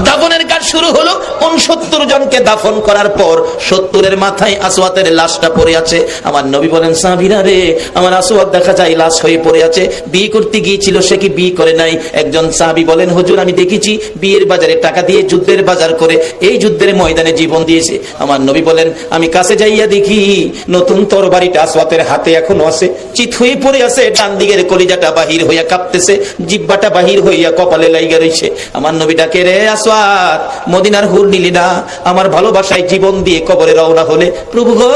Speaker 1: দাফনের কাজ শুরু হলো। 69 জনকে দাফন করার পর 70-এর মাথায় আসওয়াতের লাশটা পড়ে আছে। আমার নবী বলেন, সাহাবীরা রে, আমার আসওয়াত দেখা যায় লাশ হয়ে পড়ে আছে। বিয়ে করতে গিয়েছিল, সে কি বিয়ে করে নাই? একজন সাহাবী বলেন, হুজুর আমি দেখেছি বিয়ের বাজারে টাকা দিয়ে যুদ্ধের বাজার করে এই যুদ্ধের ময়দানে জীবন দিয়েছে। আমার নবী বলেন, আমি কাছে যাইয়া দেখি নতুন তরবারিটা আসওয়াতের হাতে এখনো আছে, চিত হয়ে পড়ে আছে, ডান দিকের কলিজাটা বাহির হইয়া কাঁপতেছে, জিহ্বাটা বাহির হইয়া কপালে লাইগা রইছে। আমার নবী ডাকে, রে আসওয়াত, মদিনার হুর নিলি না, আমার ভালোবাসায় জীবন দিয়ে কবরে রওনা হলে, প্রভু গো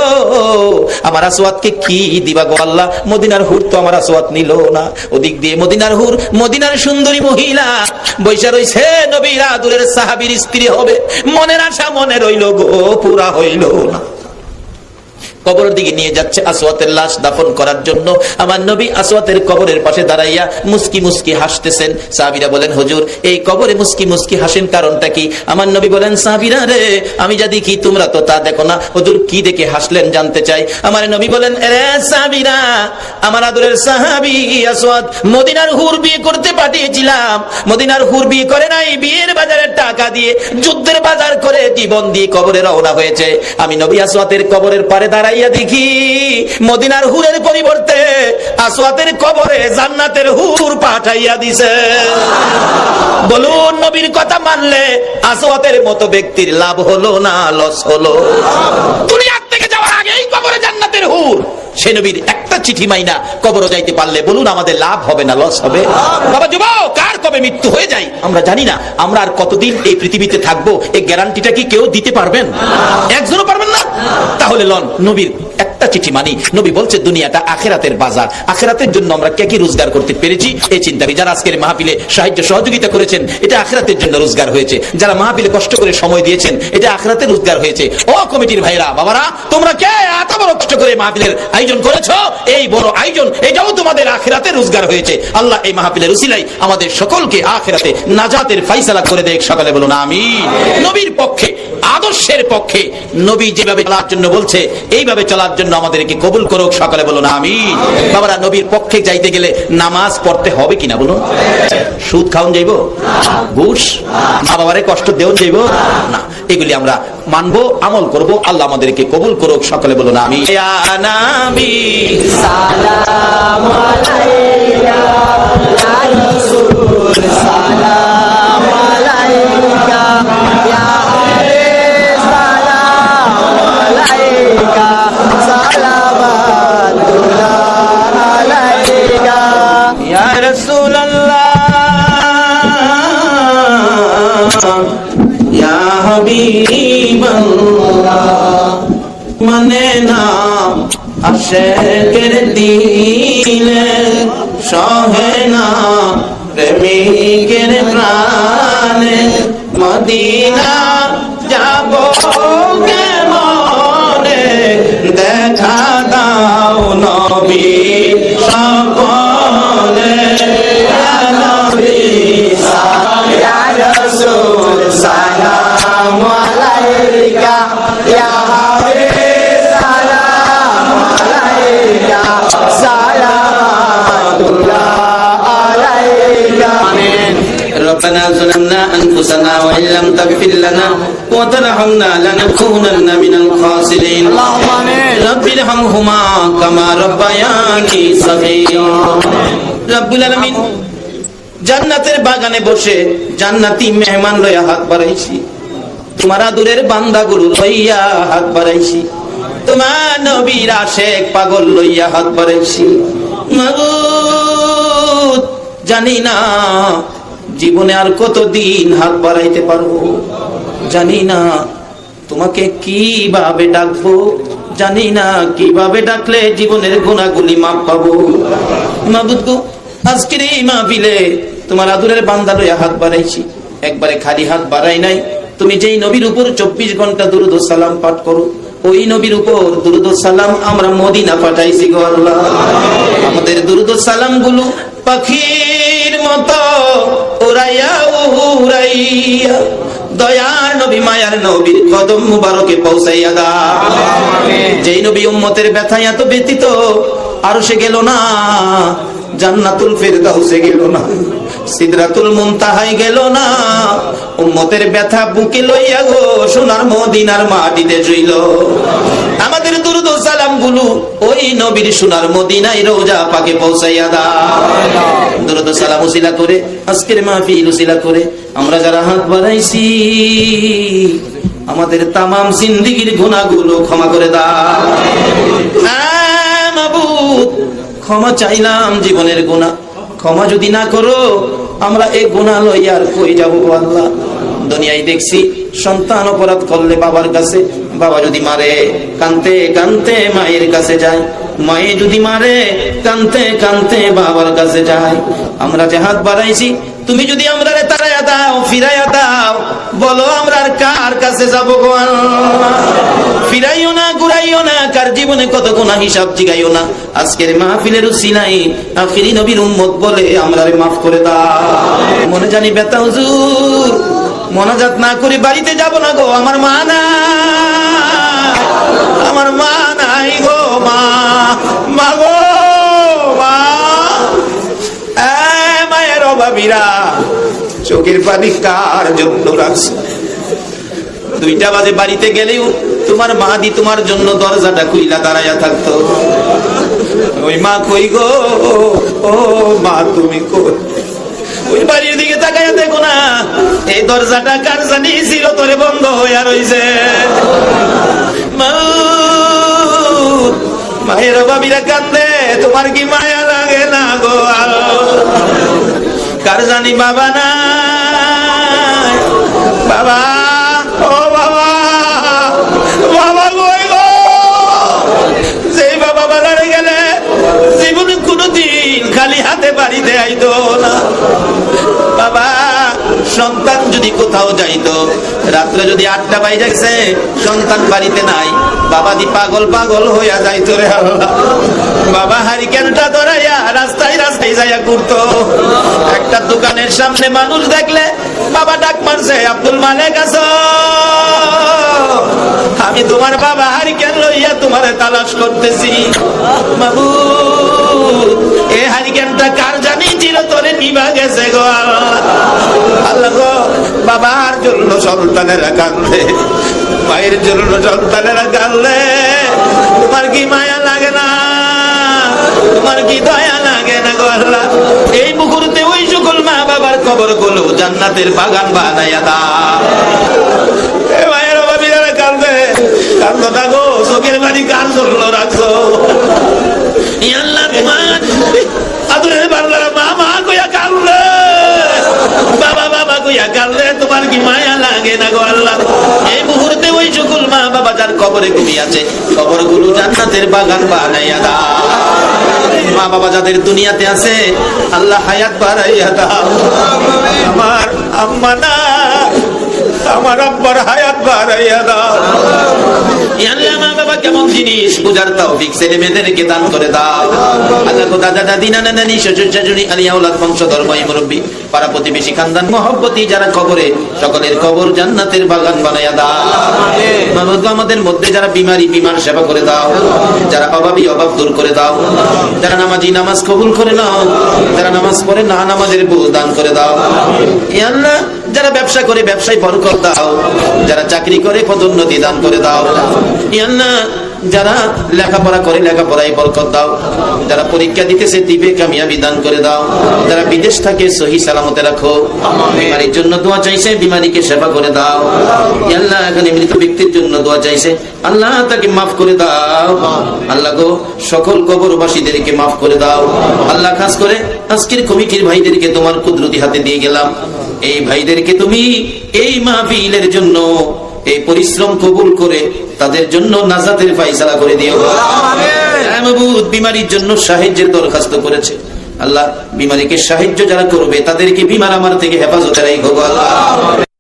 Speaker 1: আমার আসওয়াতকে কি দিবা গো আল্লাহ? মদিনার হুর তো আমার আসওয়াত নিল না। ওদিক দিয়ে মদিনার হুর, মদিনার সুন্দরী মহিলা বৈশা রইছে, নবীর আদরের সাহাবীর স্ত্রী হবে, মনের আশা মনে রইল গো, পুরা হইল না। কবরের দিকে নিয়ে যাচ্ছে আসওয়াতের লাশ দাফন করার জন্য। আমার নবী আসওয়াতের কবরের পাশে দাঁড়াইয়া মুস্কি মুস্কি হাসতেছেন। সাহাবীরা বলেন, হুজুর এই কবরে মুস্কি মুস্কি হাসেন কারণটা কি? আমার নবী বলেন, সাহাবীরা রে, আমি যা দেখি তোমরা তো তা দেখো না। হুজুর কি দেখে হাসলেন জানতে চাই। আমার নবী বলেন, রে সাহাবীরা, আমার আদরের সাহাবী আসওয়াত মদিনার হুর বিয়ে করতে পাঠিয়েছিলাম। মদিনার হুর বিয়ে করে নাই, বিয়ের বাজারের টাকা দিয়ে, যুদ্ধের বাজার করে, জীবন দিয়ে কবরে রওনা হয়েছে। আমি নবী আসওয়াতের কবরের পারে দাঁড়াই দেখি মদিনার হুরের পরিবর্তে আসওয়াতের কবরে জান্নাতের হুর পাঠাইয়া দিছে। বলুন, নবীর কথা মানলে আসওয়াতের মতো ব্যক্তির লাভ হলো না লস হলো? দুনিয়া থেকে যাওয়ার আগেই কবরে জান্নাতের হুর। সে নবীর একটা চিঠি মাইনা কবরে যাইতে পারলে বলুন আমাদের লাভ হবে না লস হবে? বাবা যুবক, কার কবে মৃত্যু হয়ে যায় আমরা জানি না। আমরা আর কতদিন এই পৃথিবীতে থাকবো এই গ্যারান্টিটা কি কেউ দিতে পারবেন? একজনও পারবেন না। তাহলে লন, নবীর একটা চিঠি মানি। নবী বলছে দুনিয়াটা আখিরাতের বাজার, আখিরাতের জন্য আমরা কে কি রোজগার করতে পেরেছি এই চিন্তা। যারা আজকের মাহফিলে সাহায্য সহযোগিতা করেছেন এটা আখিরাতের জন্য রোজগার হয়েছে। যারা মাহফিলে কষ্ট করে সময় দিয়েছেন এটা আখিরাতের রোজগার হয়েছে। ও কমিটির ভাইরা বাবারা, তোমরা কে এত বড় কষ্ট করে মাহফিলের আয়োজন করেছো, এই বড় আয়োজন এটাও তোমাদের আখিরাতের রোজগার হয়েছে। আল্লাহ এই মাহফিলের উসিলাই আমাদের সকলকে আখিরাতে নাজাতের ফাইসালা করে দেখ। সকালে বলুন আমিন। নবীর পক্ষে, আদর্শের পক্ষে, নবী যেভাবে চলার জন্য বলছে এইভাবে চলার জন্য আমাদেরকে কবুল করুক। সকালে বলুন আমিন। বাবারা, নবীর পক্ষে যাইতে গেলে নামাজ পড়তে হবে কিনা বলুন? সুদ খাওন যাইব, ঘুষ, মা বাবারে কষ্ট দেওয়া যাইব না। এগুলি আমরা মানবো, আমল করব। আল্লাহ আমাদেরকে কবুল করুক। সকালে বলুন আমিন। ইয়া নবী সালাম আলাইকা, ইয়া রাসূল সালাম আলাইকা, ইয়া হাবিব সালাম আলাইকা, সালাওয়াতুল্লাহ আলাইকা, ইয়া রাসূলুল্লাহ, ইয়া হাবিবাল্লাহ। মানে না আশেকের দিলে, সহে না প্রেমিকের প্রাণে, মদিনা যাব কেমনে, দেখা দাও নবী সপনে, ইয়া নবী সালাম, ইয়া রাসূল সালাম আলাইকা, ইয়া হাবিব সালাম আলাইকা, সালাওয়াতুল্লাহ আলাইকা। ربنا ظلمنا أنفسنا وإن لم تغفر لنا وترحمنا لنكونن من الخاسرين رب ارحمهما كما ربياني صغيرا। রব্বুল আলামিন জান্নাতের বাগানে বসে জান্নাতি মেহমান লইয়া হাত বাড়াইছি, তোমার আদরের বান্দাগুলো লইয়া হাত বাড়াইছি, তোমার নবীর আশেক পাগল লইয়া হাত বাড়াইছি। মাবুদ, জানি না জীবনে আর কতদিন হাত বাড়াইতে পারবো, জানি না তোমাকে কিভাবে ডাকবো, জানি না কিভাবে ডাকলে জীবনের গুনাহগুলি মাপ পাবো। মাবুদ গো, আজকের এই মাহফিলে তোমার আদরের বান্দা লইয়া হাত বাড়াইছি, একবারে খালি হাত বাড়াই নাই। তুমি যেই নবীর উপর 24 ঘন্টা দুরূদ ও সালাম পাঠ করো, ওই নবীর উপর দুরূদ ও সালাম আমরা মদিনা পাঠাইছি গো আল্লাহ। আমাদের দুরূদ ও সালাম গুলো পাখির মতো উড়াইয়া উড়াইয়া দয়ার নবী মায়ার নবীর কদম মুবারকে পৌঁছাইয়া দাও। যেই নবী উম্মতের ব্যথায় এত ব্যতীত আরশে গেল না, জান্নাতুল ফিরদাউসে গেল না, সিদরাতুল মুনতাহায় গেল না, উম্মতের ব্যথা বুকে লইয়া গো সোনার মদিনার মাটিতে শুইল। আমাদের দুরূদ ও সালাম গুলো ওই নবীর সোনার মদিনায় রওজা পাকে পৌঁছাইয়া দাও। দুরূদ ও সালাম উসিলা করে আজকের মাহফিল উসিলা করে আমরা যারা হাত বাড়াইছি আমাদের তামাম জিন্দেগীর গুনাহগুলো ক্ষমা করে দাও। মাবুদ, ক্ষমা চাইলাম জীবনের গুনাহ, ক্ষমা যদি না করো আমরা এই গুনাহ লইয়া আর কই যাব আল্লাহ। দুনিয়ায় দেখছি সন্তান অপরাধ করলে বাবার কাছে, বাবা যদি মারে কানতে কানতে মায়ের কাছে যায়, মায়ে যদি মারে কানতে কানতে বাবার কাছে যায়। আমরা যে হাত বাড়াইছি, তুমি যদি আমরা তাড়াইয়া দাও, ফিরাইয়া দাও, বলো আমরা আর কার কাছে যাবো গো আল্লাহ? ফিরাইও না, ঘুরাইও না, কার জীবনে কত গুনাহ হিসাব জিগাইও না। আজকের মাহফিলের উসিলাই আখিরি নবীর উম্মত বলে আমরা মাফ করে দাও। মনে জানি ব্যথা হুজুর, মোনাজাত না করে বাড়িতে যাব না গো, আমার মা নাই, আমার মা নাই গো, মা, মা গো, মা। মায়ের অভাবীরা চোখের পানি কার জন্য রাখছে? 2টা বাজে বাড়িতে গেলেও তোমার মা দি তোমার জন্য দরজাটা খুইলা দাঁড়াইয়া থাকতো। ওই মা কই গো, ও মা তুমি কই? ওই বাড়ির দিকে তাকাইয়া দেখো না, এই দরজাটা কার জানি ছিল তোরে বন্ধ হইয়া রইছে। মায়ের বাবিরা কান্দে, তোমার কি মায়া লাগে না গো? কার জানি বাবা নাই, বাবা, ও বাবা, বাবা কই গো? যেই বাবা বাজারে গেলে জীবনে কোনোদিন খালি হাতে বাড়িতে আইতো না। বাবা, সন্তান যদি কোথাও যাইতো, রাত্রে যদি 8টা বাজে গেছে, সন্তান বাড়িতে নাই, বাবা দি পাগল পাগল হইয়া যাইতো রে আল্লাহ। বাবা হারিকেনটা ধরাইয়া রাস্তায় রাস্তায় যাইয়া ঘুরতো। একটা দোকানের সামনে মানুষ দেখলে বাবা ডাক মারছে, আব্দুল মালিক আছো? আমি তোমার বাবা হারিকেন লইয়া তোমারে তালাশ করতেছি। বাবু, এ হারিকেনটা কার জানি ছিল তোরে নিবা গেছে গো আল্লাহ গো। বাবার জন্য সন্তানেরা কান্দে, মায়ের জন্য সন্তানেরা কান্দে। তোমার কি মায়া লাগে না? তোমার কি দয়া লাগে না গো আল্লাহ? এই মুহূর্তে ওই সকল মা বাবার কবর গুলো জান্নাতের বাগান বানাইয়া দাও। মায়ের অভাবীরা কান্দে, কান্দো না গো, চোখের বাড়ি কার জন্য রাখছো? আল্লাহ তোমার আদরের বাংলার মা মা কইয়া কান্দে, বাবা বাবা কইয়া কান্দে, তোমার কি মায়া লাগে না গো আল্লাহ? এই মুহূর্তে ওই সকল মা বাবা যার কবরে ঘুমিয়ে কবর গুলো জান্নাতের বাগান বানাইয়া দাও। মা বাবা যাদের দুনিয়াতে আছে, আল্লাহ হায়াত বাড়াইয়া দাও। আমার আম্মা না, আমার আব্বার হায়াত বাড়াইয়া দাও। আল্লাহ মা বাবা কেমন জিনিস বুঝার তৌফিক ছেলে মেয়েদেরকে দান করে দাও। আল্লাহ গো দাদা দাদি নানা নানি শ্বশুর শাশুড়ি আলিয়া ওলাদ বংশধর ভাই মুরব্বী পাড়া প্রতিবেশী খানদান মহব্বতী যারা কবরে, সকলের কবর জান্নাতের বাগান বানাইয়া দাও। মাহমুদ আমাদের মধ্যে যারা বিমারি বিমার সেবা করে দাও, যারা অভাবী অভাব দূর করে দাও, যারা নামাজি নামাজ কবুল করে নাও, যারা নামাজ পড়ে না নামাজের বুঝ দান করে দাও। আল্লাহ যারা ব্যবসা করে ব্যবসায় বরকত দাও, যারা চাকরি করে পদোন্নতি দান করে দাও। আল্লাহ যারা লেখাপড়া করে লেখাপড়ায় বরকত দাও, যারা পরীক্ষা দিতেছে দিবে কামিয়াবি দান করে দাও, যারা বিদেশ থাকে সহি সালামতে রাখো। বিমারির জন্য দোয়া চাইছে, বিমারিকে সেবা করে দাও। আল্লাহ এখানে মৃত ব্যক্তির জন্য দোয়া চাইছে, আল্লাহ তাকে মাফ করে দাও। আল্লাহ গো সকল কবরবাসীদেরকে মাফ করে দাও। আল্লাহ খাস করে আজকের কমিটির ভাইদেরকে তোমার কুদরতি হাতে দিয়ে গেলাম। এই ভাইদেরকে তুমি এই মাহফিলের জন্য এই পরিশ্রম কবুল করে তাদের জন্য নাজাতের ফায়সালা করে দিও। মাহবুব বিমারির জন্য সাহায্যের দরখাস্ত করেছে, আল্লাহ বিমারিকে সাহায্য যারা করবে তাদেরকে বিমার আমার থেকে হেফাজতে রাখো আল্লাহ।